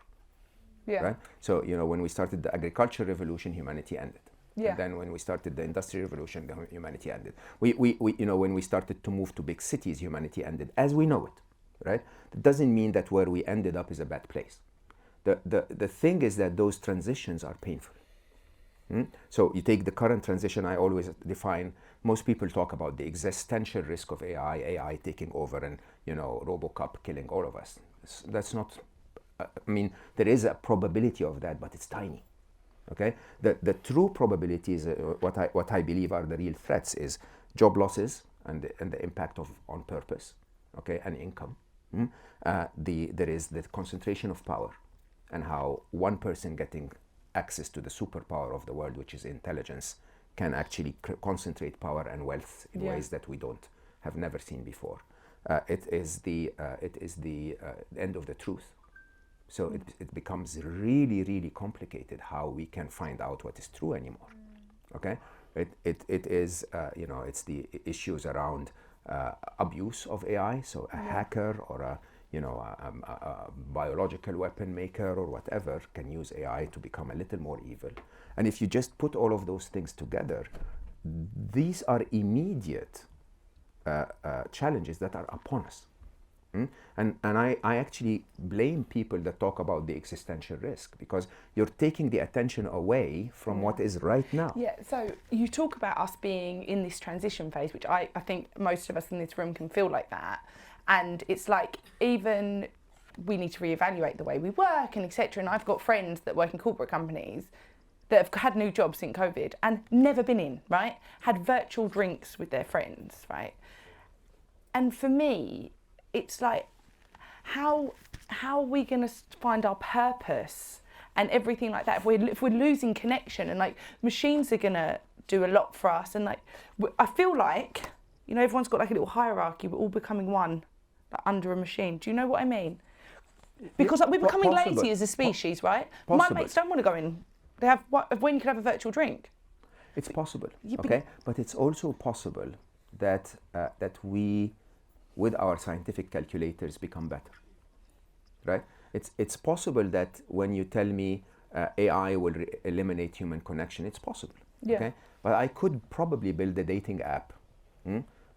Yeah. Right? So, when we started the agricultural revolution, humanity ended. Yeah. And then when we started the industrial revolution, humanity ended. When we started to move to big cities, humanity ended as we know it. Right? That doesn't mean that where we ended up is a bad place. The thing is that those transitions are painful. So you take the current transition, I always define, most people talk about the existential risk of AI taking over and, Robocop killing all of us. That's not, there is a probability of that, but it's tiny. Okay? The true probability is what I believe are the real threats is job losses and the impact on purpose, okay, and income. There is the concentration of power and how one person getting access to the superpower of the world, which is intelligence, can actually concentrate power and wealth in ways that we have never seen before. It is the end of the truth. So it becomes really, really complicated how we can find out what is true anymore. Okay, it is it's the issues around abuse of AI. So a hacker or a biological weapon maker or whatever can use AI to become a little more evil. And if you just put all of those things together, these are immediate challenges that are upon us. And I actually blame people that talk about the existential risk, because you're taking the attention away from what is right now. Yeah, so you talk about us being in this transition phase, which I think most of us in this room can feel like that. And it's like, even we need to reevaluate the way we work and etc. And I've got friends that work in corporate companies that have had new jobs in COVID and never been in, right? Had virtual drinks with their friends, right? And for me, it's like, how are we going to find our purpose and everything like that if we're losing connection, and like machines are going to do a lot for us, and like I feel like everyone's got like a little hierarchy, we're all becoming one, like under a machine. Do you know what I mean? Because we're becoming lazy as a species, right? Possible. My mates don't want to go in. They have when you could have a virtual drink. It's possible, okay? But it's also possible that we, with our scientific calculators, become better, right? It's possible that when you tell me AI will eliminate human connection, it's possible, okay? But I could probably build a dating app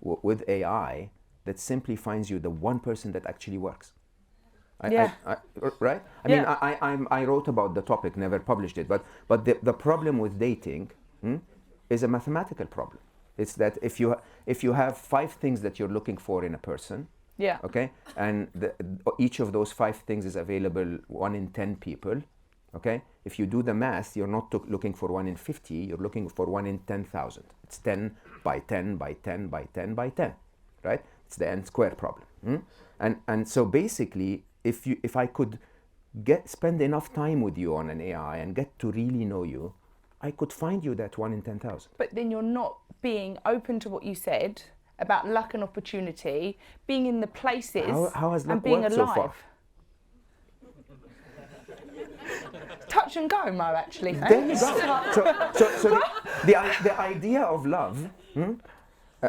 with AI that simply finds you the one person that actually works. Right? I mean, I wrote about the topic, never published it, but the problem with dating is a mathematical problem. It's that if you have 5 things that you're looking for in a person, okay, and each of those 5 things is available 1 in 10 people, okay, if you do the math, you're not looking for 1 in 50, you're looking for 1 in 10,000. It's 10 by 10 by 10 by 10 by 10, right? It's the n square problem. And so basically, if I could spend enough time with you on an AI and get to really know you, I could find you that 1 in 10,000. But then you're not being open to what you said about luck and opportunity, being in the places How has and luck being worked alive. so far? Touch and go, Mo, actually. There you go. So the idea of love,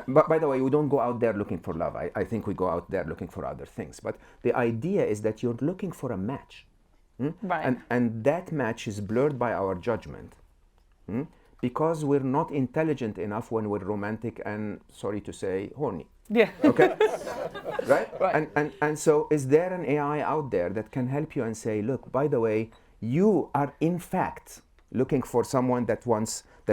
but by the way, we don't go out there looking for love. I think we go out there looking for other things. But the idea is that you're looking for a match. Right. And that match is blurred by our judgment. Because we're not intelligent enough when we're romantic and, sorry to say, horny. Yeah. Okay? Right? Right. And so is there an AI out there that can help you and say, look, by the way, you are in fact looking for someone that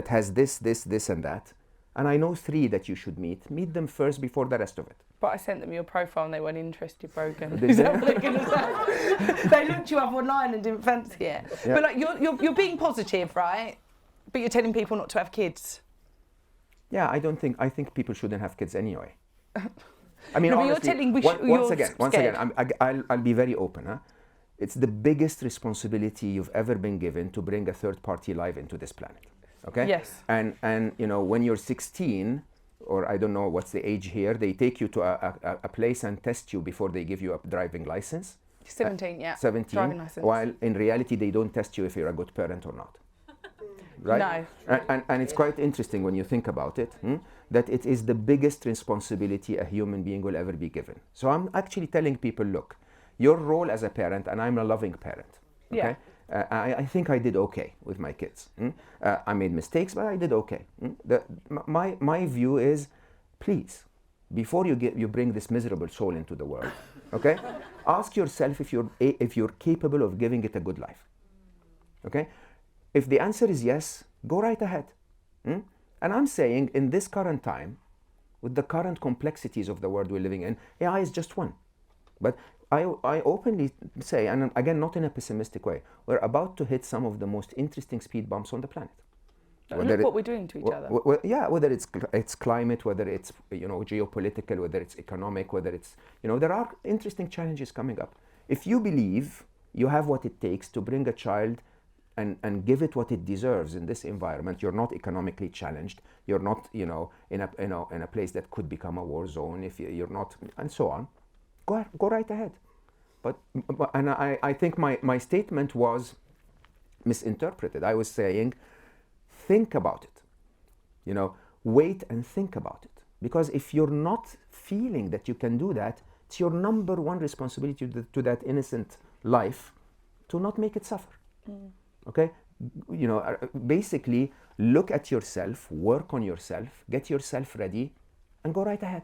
has this, and that. And I know 3 that you should meet. Meet them first before the rest of it. But I sent them your profile and they weren't interested, Brogan. Did Is they? that what they're gonna say? They looked you up online and didn't fancy it. Yeah. But like you're being positive, right? But you're telling people not to have kids. Yeah, I think people shouldn't have kids anyway. I mean, No, but you're honestly, telling once again, scared. I'll be very open. Huh? It's the biggest responsibility you've ever been given to bring a third-party life into this planet. Okay? Yes. And when you're 16, or I don't know what's the age here, they take you to a place and test you before they give you a driving license. 17, yeah. 17. Driving license. While in reality, they don't test you if you're a good parent or not. Right? No. And it's quite interesting when you think about it, that it is the biggest responsibility a human being will ever be given. So I'm actually telling people, look, your role as a parent, and I'm a loving parent, okay? Yeah. I think I did okay with my kids. I made mistakes, but I did okay. My view is, please, before you bring this miserable soul into the world, okay? Ask yourself if you're capable of giving it a good life, okay? If the answer is yes, go right ahead. And I'm saying in this current time, with the current complexities of the world we're living in, AI is just one. But I openly say, and again, not in a pessimistic way, we're about to hit some of the most interesting speed bumps on the planet. Look what we're doing to each other. Whether it's climate, whether it's geopolitical, whether it's economic, whether it's there are interesting challenges coming up. If you believe you have what it takes to bring a child and give it what it deserves in this environment, you're not economically challenged. You're not in a place that could become a war zone if you're not, and so on. Go right ahead. But I think my statement was misinterpreted. I was saying, think about it. Wait and think about it. Because if you're not feeling that you can do that, it's your number one responsibility to that innocent life to not make it suffer. Okay? Basically, look at yourself, work on yourself, get yourself ready, and go right ahead.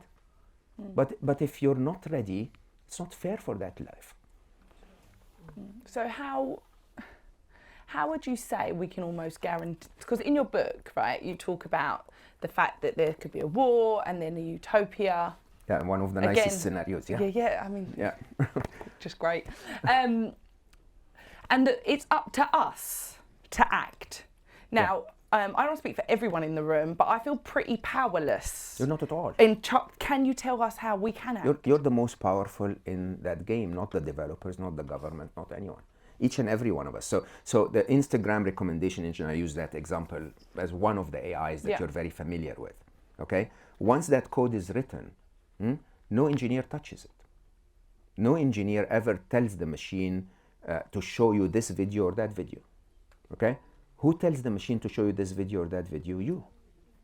But if you're not ready, it's not fair for that life. So how would you say we can almost guarantee, because in your book, right, you talk about the fact that there could be a war and then a utopia. Yeah, one of the nicest scenarios, yeah. Yeah, I mean, yeah. just great. And that it's up to us to act. Now, I don't speak for everyone in the room, but I feel pretty powerless. You're not at all. Can you tell us how we can act? You're the most powerful in that game, not the developers, not the government, not anyone. Each and every one of us. So the Instagram recommendation engine, I use that example as one of the AIs that you're very familiar with. Okay? Once that code is written, no engineer touches it. No engineer ever tells the machine to show you this video or that video. Okay? Who tells the machine to show you this video or that video? You.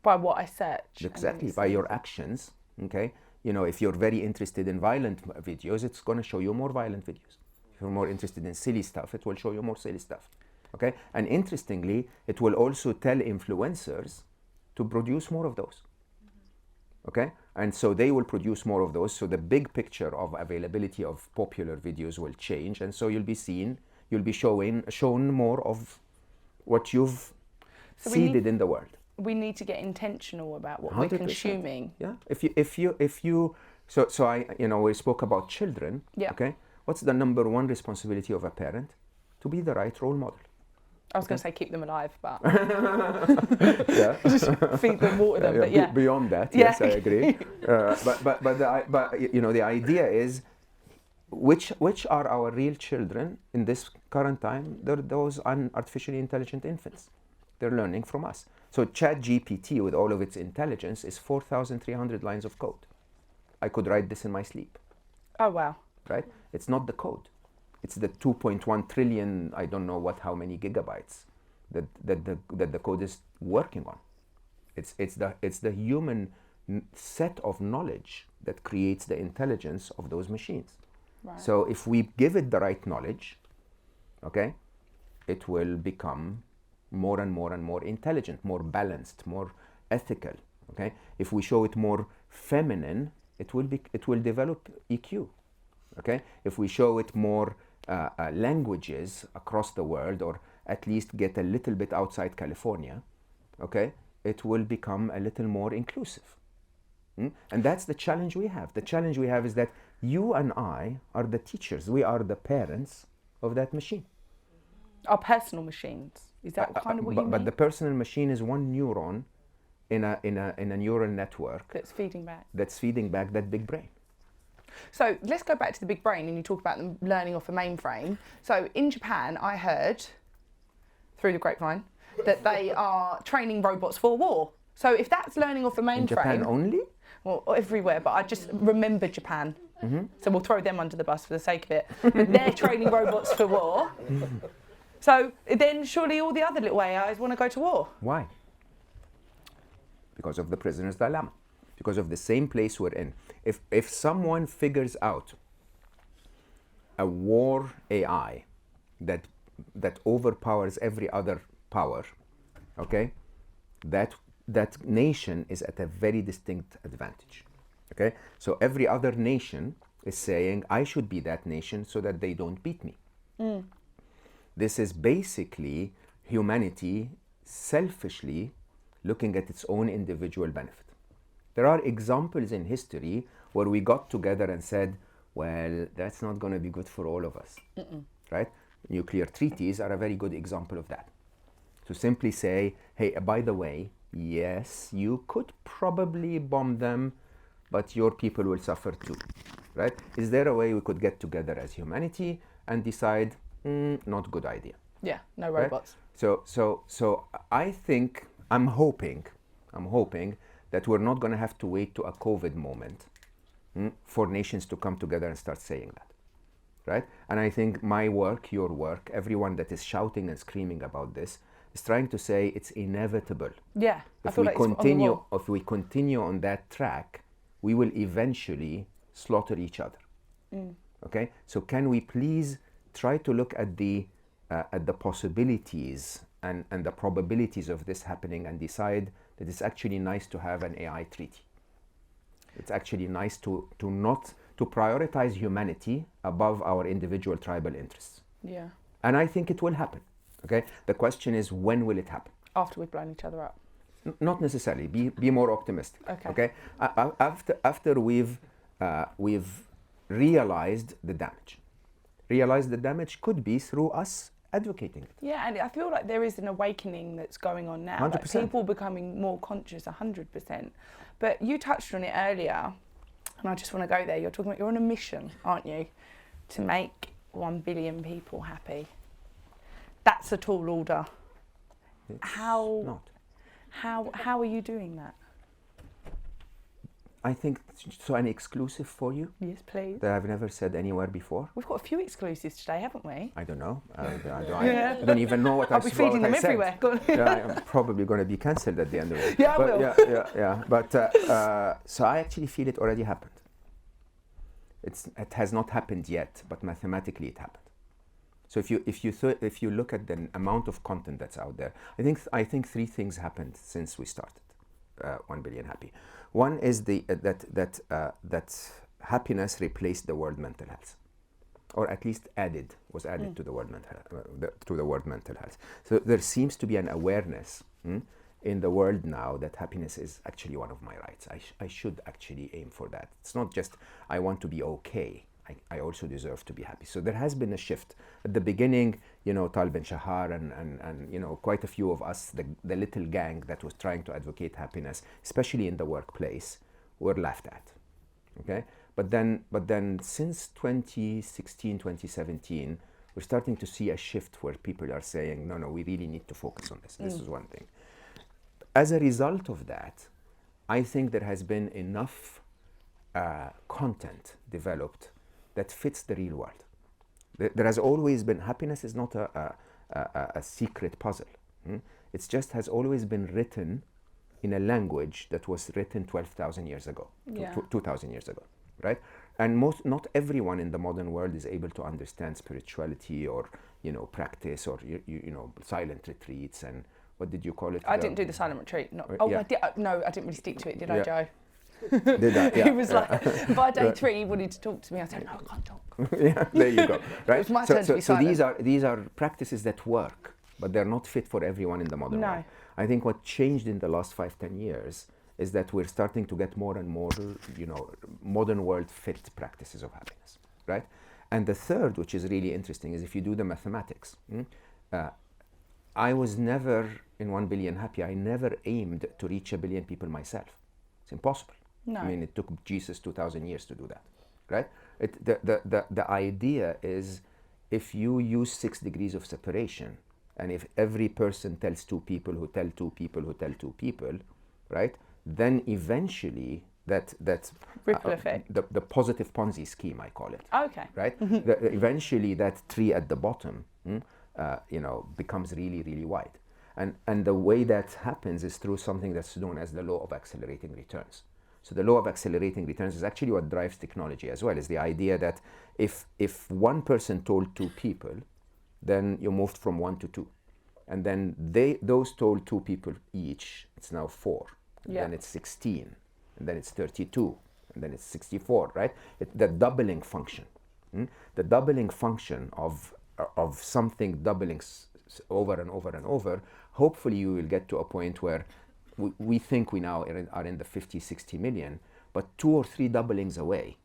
By what I search. Exactly, by your actions. Okay? If you're very interested in violent videos, it's going to show you more violent videos. If you're more interested in silly stuff, it will show you more silly stuff. Okay? And interestingly, it will also tell influencers to produce more of those. Okay? And so they will produce more of those. So the big picture of availability of popular videos will change. And so you'll be shown more of what you've seeded in the world. We need to get intentional about what 100%. We're consuming. Yeah. If you so I we spoke about children. Yeah. Okay. What's the number one responsibility of a parent? To be the right role model. I was going to say keep them alive, but Yeah. just feed them, water them. But yeah, Beyond that, Yeah. yes, I agree. But you know, the idea is, which are our real children in this current time? They're those artificially intelligent infants. They're learning from us. So ChatGPT, with all of its intelligence, is 4,300 lines of code. I could write this in my sleep, oh wow. right? It's not the code. It's the 2.1 trillion, I don't know how many gigabytes that the code is working on. It's the human set of knowledge that creates the intelligence of those machines. Right. So if we give it the right knowledge, okay, it will become more and more and more intelligent, more balanced, more ethical. Okay, if we show it more feminine, it will develop EQ. Okay, if we show it more languages across the world, or at least get a little bit outside California, okay, it will become a little more inclusive. And that's the challenge we have. The challenge we have is that you and I are the teachers. We are the parents of that machine. Our personal machines. Is that kind of what you mean? But the personal machine is one neuron in a neural network That's feeding back. that's feeding back that big brain. So let's go back to the big brain, and you talk about them learning off a mainframe. So in Japan, I heard through the grapevine that they are training robots for war. So if that's learning off a mainframe, In Japan only? well, everywhere, but I just remember Japan. So we'll throw them under the bus for the sake of it. But they're training robots for war. So then surely all the other little AIs want to go to war. Why? Because of the prisoner's dilemma. Because of the same place we're in. If someone figures out a war AI that overpowers every other power, okay, that nation is at a very distinct advantage. Okay, so every other nation is saying, I should be that nation so that they don't beat me. This is basically humanity selfishly looking at its own individual benefit. There are examples in history where we got together and said, well, that's not going to be good for all of us, right? Nuclear treaties are a very good example of that. To simply say, hey, by the way, yes, you could probably bomb them, but your people will suffer too, right? Is there a way we could get together as humanity and decide, not good idea? Yeah, no Right? robots. So I think, I'm hoping that we're not going to have to wait to a COVID moment for nations to come together and start saying that, right? And I think my work, your work, everyone that is shouting and screaming about this is trying to say it's inevitable. Yeah, I If feel we like it's on the continue, wall. if we continue on that track, we will eventually slaughter each other. Okay, so can we please try to look at the possibilities and the probabilities of this happening, and decide that it's actually nice to have an AI treaty. It's actually nice to prioritize humanity above our individual tribal interests. Yeah, And I think it will happen. Okay, the question is, when will it happen? after we've blown each other up. Not necessarily. Be more optimistic. Okay. After we've realized the damage. Realize the damage could be through us advocating it. Yeah, and I feel like there is an awakening that's going on now. Like 100%. people becoming more conscious, 100%. But you touched on it earlier, and I just want to go there. You're talking about you're on a mission, aren't you, to make 1 billion people happy. That's a tall order. It's How not. are you doing that? I think so. An exclusive for you Yes, please. that I've never said anywhere before. We've got a few exclusives today, haven't we? I don't know. Yeah. I don't even know what I'll be feeding them I said. everywhere. Go on. Yeah, I'm probably going to be cancelled at the end of it. Yeah, I But will. yeah. But so I actually feel it already happened. It has not happened yet, but mathematically it happened. So if you look at the amount of content that's out there, I think three things happened since we started 1 billion happy. One is that happiness replaced the word mental health, or at least was added to the word mental health. So there seems to be an awareness in the world now that happiness is actually one of my rights. I should actually aim for that. It's not just I want to be okay. I also deserve to be happy. So there has been a shift. At the beginning, Tal Ben Shahar and quite a few of us, the little gang that was trying to advocate happiness, especially in the workplace, were laughed at. Okay? But then since 2016, 2017, we're starting to see a shift where people are saying, no, we really need to focus on this. This is one thing. As a result of that, I think there has been enough content developed that fits the real world. There has always been, happiness is not a secret puzzle. It just has always been written in a language that was written 12,000 years ago, 2,000 years ago, right? And not everyone in the modern world is able to understand spirituality or, practice or, silent retreats and what did you call it? I didn't do the silent retreat. No. Yeah. I did. No, I didn't really stick to it, did I, Joe? Did I? Yeah. He was like, by day 3, he wanted to talk to me. I said, no, I can't talk. Yeah, there you go. Right. It was my turn to be silent. these are practices that work, but they're not fit for everyone in the modern world. I think what changed in the last 5-10 years is that we're starting to get more and more, modern world fit practices of happiness, right? And the third, which is really interesting, is if you do the mathematics. I was never in 1 billion happy. I never aimed to reach 1 billion people myself. It's impossible. No. I mean, it took Jesus 2,000 years to do that, right? The idea is if you use 6 degrees of separation, and if every person tells 2 people who tell 2 people who tell 2 people, right? Then eventually that ripple effect. The positive Ponzi scheme, I call it. Okay. Right? Eventually that tree at the bottom, becomes really, really wide. And the way that happens is through something that's known as the law of accelerating returns. So the law of accelerating returns is actually what drives technology as well, is the idea that if one person told 2 people, then you moved from 1 to 2. And then those told 2 people each, it's now 4. And then it's 16. And then it's 32. And then it's 64, right? The doubling function. The doubling function of something doubling over and over and over, hopefully you will get to a point where we think we now are in the 50, 60 million, but 2 or 3 doublings away,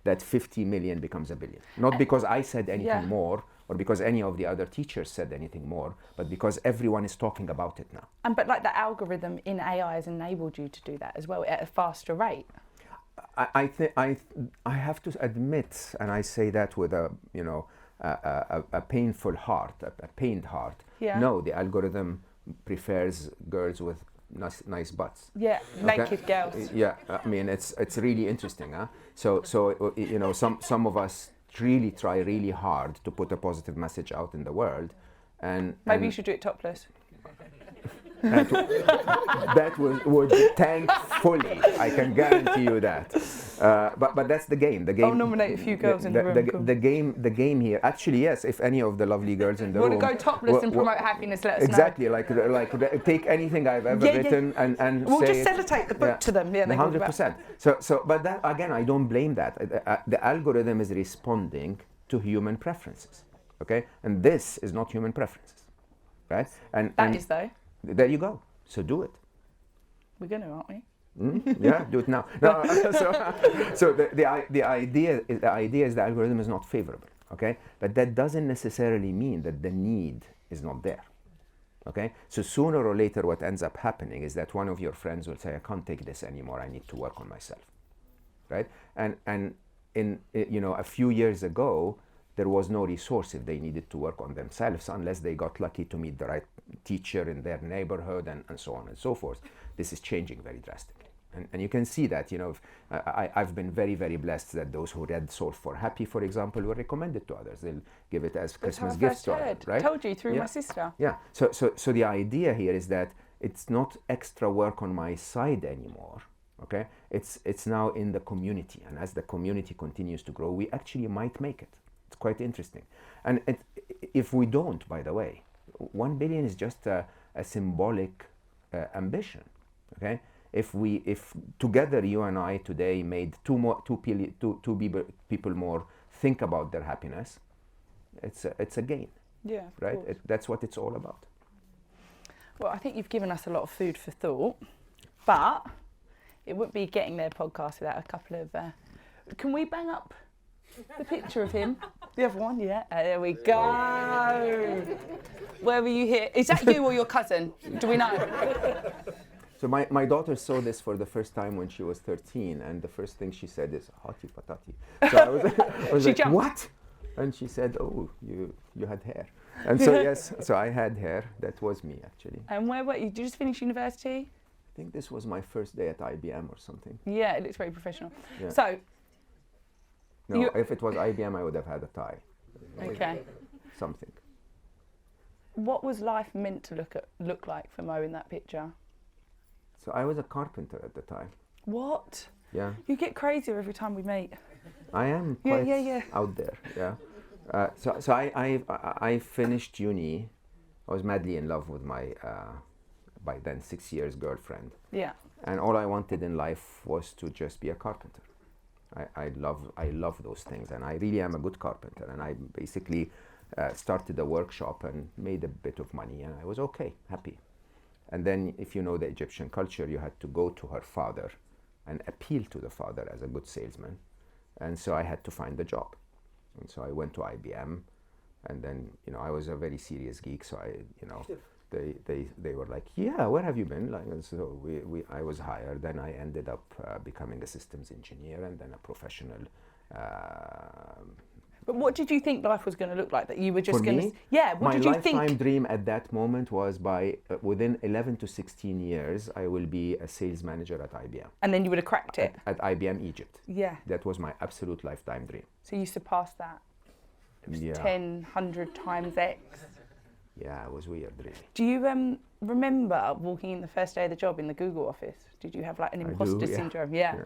that 50 million becomes 1 billion. Not because I said anything more, or because any of the other teachers said anything more, but because everyone is talking about it now. But like the algorithm in AI has enabled you to do that as well at a faster rate. I have to admit, and I say that with a painful heart, a pained heart. Yeah. No, the algorithm prefers girls with nice butts. Yeah, naked girls. Yeah, I mean it's really interesting, huh? So some of us really try really hard to put a positive message out in the world, and maybe you should do it topless. That would tank fully. I can guarantee you that. But that's the game. The game. I'll nominate a few girls in the room. The game here. Actually, yes. If any of the lovely girls in the room want to go topless and promote happiness, let us know. Exactly. Like take anything I've ever written and we'll say. We'll just sellotape the book to them. Yeah, 100%. So, but that again, I don't blame that. The algorithm is responding to human preferences. Okay, and this is not human preferences, right? And that is though. There you go. So do it. We're going to, aren't we? Yeah, do it now. No, so the idea is the algorithm is not favorable, okay? But that doesn't necessarily mean that the need is not there, okay? So sooner or later what ends up happening is that one of your friends will say, I can't take this anymore, I need to work on myself, right? And in a few years ago, there was no resource if they needed to work on themselves unless they got lucky to meet the right teacher in their neighborhood and so on and so forth. This is changing very drastically. And you can see that, I've been very, very blessed that those who read Solve for Happy, for example, will recommend it to others. They'll give it as Christmas gifts to others, right? I told you through my sister. Yeah, so the idea here is that it's not extra work on my side anymore, okay? It's now in the community, and as the community continues to grow, we actually might make it. It's quite interesting. And if we don't, by the way, 1 billion is just a symbolic ambition, okay? If together you and I today made two people more think about their happiness, it's a gain. Yeah, right? That's what it's all about. Well, I think you've given us a lot of food for thought, but it wouldn't be Getting There podcast without a couple of. Can we bang up The picture of him. The other one, yeah. There we go. Where were you here? Is that you or your cousin? Do we know? So my daughter saw this for the first time when she was 13, and the first thing she said is "hati patati." So I was She like, jumped. "What?" And she said, "Oh, you had hair." And so yes, so I had hair. That was me actually. And where were you? Did you just finish university? I think this was my first day at IBM or something. Yeah, it looks very professional. Yeah. So, No, You- if it was IBM, I would have had a tie. okay. Something. What was life meant to look like for Mo in that picture? So I was a carpenter at the time. What? Yeah, You get crazier every time we meet. I am Yeah, quite yeah. out there. Yeah. So I finished uni. I was madly in love with my by then 6 years girlfriend, Yeah. and all I wanted in life was to just be a carpenter. I love those things, and I really am a good carpenter. And I basically started a workshop and made a bit of money, and I was okay, happy. And then, if you know the Egyptian culture, you had to go to her father and appeal to the father as a good salesman. And so I had to find a job. And so I went to IBM, and then, I was a very serious geek, so they were like, yeah, where have you been? Like, and so I was hired. Then I ended up becoming a systems engineer and then a professional. But what did you think life was going to look like? That you were just For going me, to... Yeah, what my did you lifetime think? dream at that moment was by within 11 to 16 years, I will be a sales manager at IBM. And then you would have cracked it. At IBM Egypt. Yeah. That was my absolute lifetime dream. So you surpassed that. Yeah. 10, 100 times X. Yeah, it was weird, really. Do you remember walking in the first day of the job in the Google office? Did you have like an I do, imposter yeah. syndrome? Yeah. Yeah.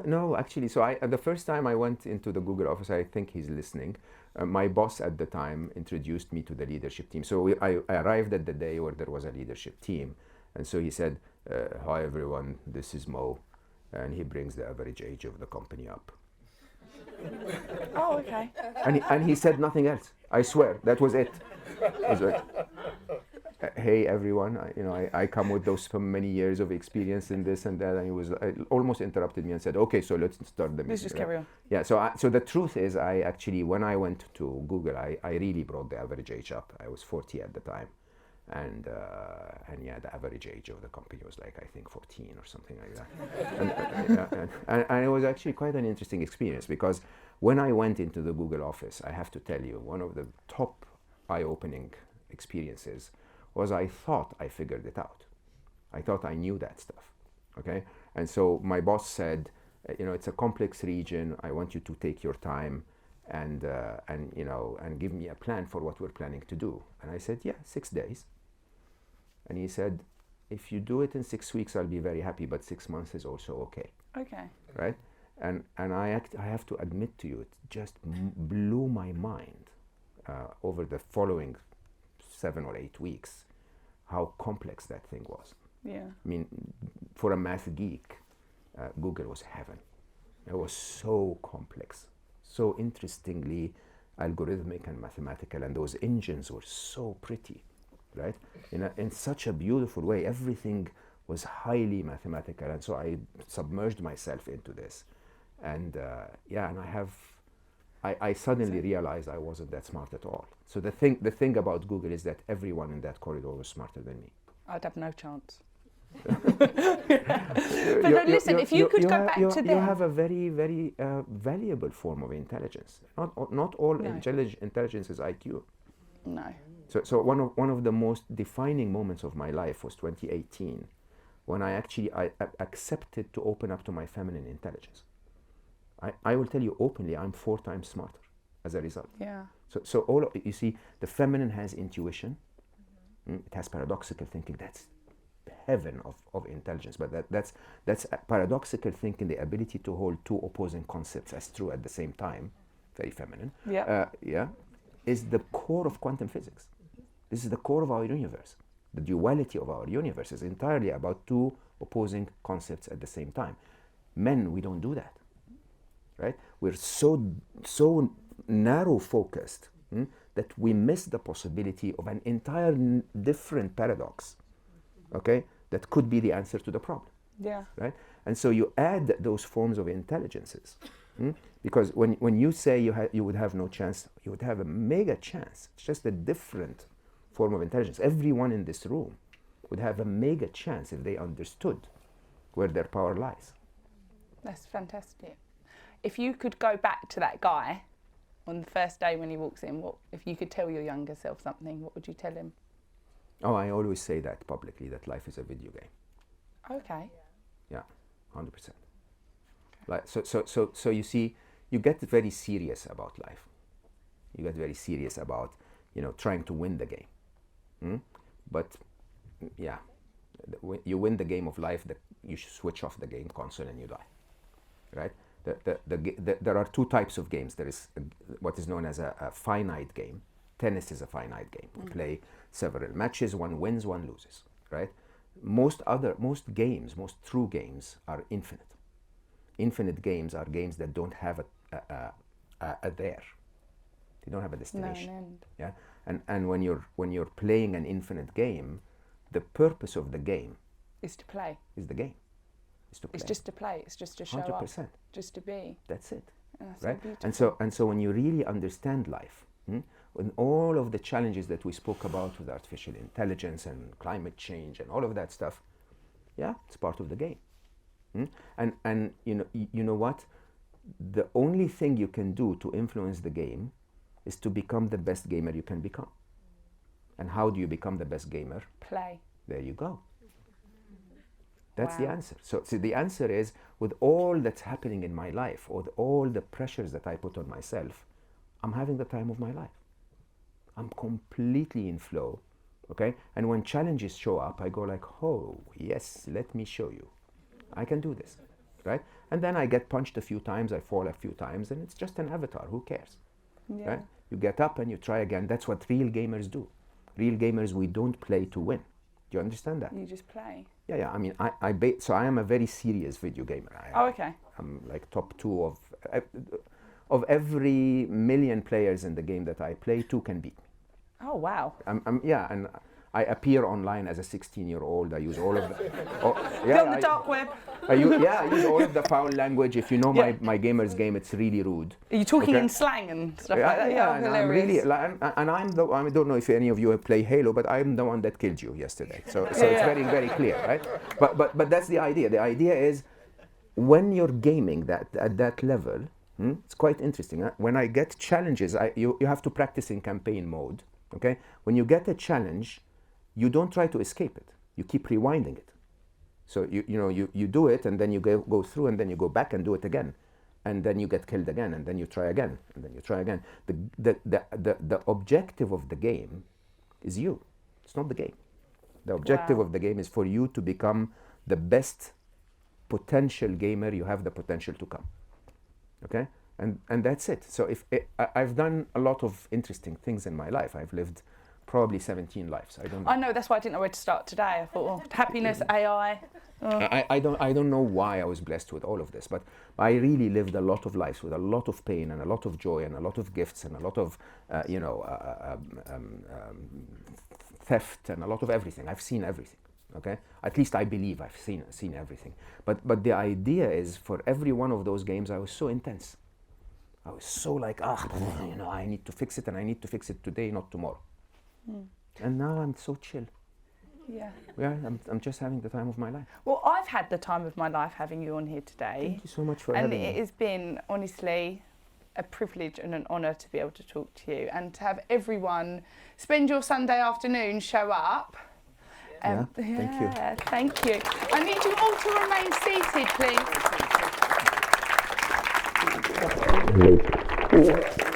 No, actually. So the first time I went into the Google office, I think he's listening. My boss at the time introduced me to the leadership team. So I arrived at the day where there was a leadership team, and so he said, "Hi everyone, this is Mo," and he brings the average age of the company up. Oh, okay. And he said nothing else. I swear, that was it. I was like, hey everyone, I come with those so many years of experience in this and that, and he was almost interrupted me and said, okay, so let's start the meeting. Let's just carry on. Yeah, so the truth is, I actually, when I went to Google, I really brought the average age up. I was 40 at the time, and yeah, the average age of the company was like, I think 14 or something like that. and it was actually quite an interesting experience, because when I went into the Google office, I have to tell you, one of the top eye-opening experiences was I thought I figured it out. I thought I knew that stuff, okay? And so my boss said, it's a complex region. I want you to take your time and give me a plan for what we're planning to do. And I said, yeah, 6 days. And he said, if you do it in 6 weeks, I'll be very happy, but 6 months is also okay. Okay. Right? And I have to admit to you, it just blew my mind over the following 7 or 8 weeks, how complex that thing was. Yeah. I mean, for a math geek, Google was heaven. It was so complex, so interestingly algorithmic and mathematical, and those engines were so pretty, right? In such a beautiful way, everything was highly mathematical, and so I submerged myself into this, and and I suddenly realized I wasn't that smart at all. So the thing about Google is that everyone in that corridor was smarter than me. I'd have no chance. But no, listen, if you could go back to you them. have a very, very valuable form of intelligence. Not all No. intelligence is IQ. No. So one of the most defining moments of my life was 2018, when I accepted to open up to my feminine intelligence. I will tell you openly, I'm 4 times smarter as a result. Yeah. So you see, the feminine has intuition. It has paradoxical thinking. That's heaven of intelligence. But that's paradoxical thinking, the ability to hold 2 opposing concepts as true at the same time, very feminine. Yeah. Is the core of quantum physics. This is the core of our universe. The duality of our universe is entirely about 2 opposing concepts at the same time. Men, we don't do that. Right? We're so narrow focused that we miss the possibility of an entire different paradox, okay, that could be the answer to the problem. Yeah. Right? And so you add those forms of intelligences, Because when you say you would have no chance, you would have a mega chance. It's just a different form of intelligence. Everyone in this room would have a mega chance if they understood where their power lies. That's fantastic. If you could go back to that guy on the first day when he walks in, what if you could tell your younger self something, what would you tell him? Oh, I always say that publicly, that life is a video game. Okay. Yeah, 100%. Like, so you see, you get very serious about life. You get very serious about, trying to win the game. But yeah, you win the game of life, you switch off the game console and you die, right? There are two types of games. There is what is known as a finite game. Tennis is a finite game. We play several matches, one wins, one loses, right? Most games, most true games are infinite. Infinite games are games that don't have a there. They don't have a destination. No, an end. Yeah, and when you're playing an infinite game, the purpose of the game Is to play. is the game. Is to play. It's just to play. It's just to show 100%. up. Just to be. That's it. And that's so Right? beautiful. And so when you really understand life, when all of the challenges that we spoke about with artificial intelligence and climate change and all of that stuff, yeah, it's part of the game. And you know what? The only thing you can do to influence the game is to become the best gamer you can become. And how do you become the best gamer? Play. There you go. That's the Wow. answer. So the answer is, with all that's happening in my life, or all the pressures that I put on myself, I'm having the time of my life. I'm completely in flow, okay? And when challenges show up, I go like, oh, yes, let me show you. I can do this, right? And then I get punched a few times, I fall a few times, and it's just an avatar, who cares, Yeah. right? You get up and you try again. That's what real gamers do. Real gamers, we don't play to win. Do you understand that? You just play. Yeah. I mean, so I am a very serious video gamer. Okay. I'm like top 2 of every million players in the game that I play, 2 can beat me. Oh, wow. And I appear online as a 16-year-old. I use all of the Go on the dark web. I use all of the foul language. If you know Yeah. my gamer's game, it's really rude. Are you talking Okay. in slang and stuff like that? Yeah, and I'm really, hilarious. I don't know if any of you play Halo, but I'm the one that killed you yesterday. So it's very, very clear, right? But that's the idea. The idea is, when you're gaming at that level, it's quite interesting. When I get challenges, you have to practice in campaign mode. Okay, when you get a challenge, you don't try to escape it. You keep rewinding it. So you do it, and then you go through, and then you go back and do it again, and then you get killed again, and then you try again, and then you try again. The objective of the game is you. It's not the game. The objective Wow. of the game is for you to become the best potential gamer you have the potential to come. Okay, and that's it. So I've done a lot of interesting things in my life. I've lived probably 17 lives. I know, that's why I didn't know where to start today. I thought, oh, happiness, AI. I don't know why I was blessed with all of this, but I really lived a lot of lives with a lot of pain and a lot of joy and a lot of gifts and a lot of theft and a lot of everything. I've seen everything. Okay, at least I believe I've seen everything. But the idea is, for every one of those games, I was so intense. I was so like, I need to fix it, and I need to fix it today, not tomorrow. And now I'm so chill. Yeah. Yeah, I'm just having the time of my life. Well, I've had the time of my life having you on here today. Thank you so much for And having it me. has been, honestly, a privilege and an honour to be able to talk to you and to have everyone spend your Sunday afternoon, show up. Thank you. Thank you. I need you all to remain seated, please.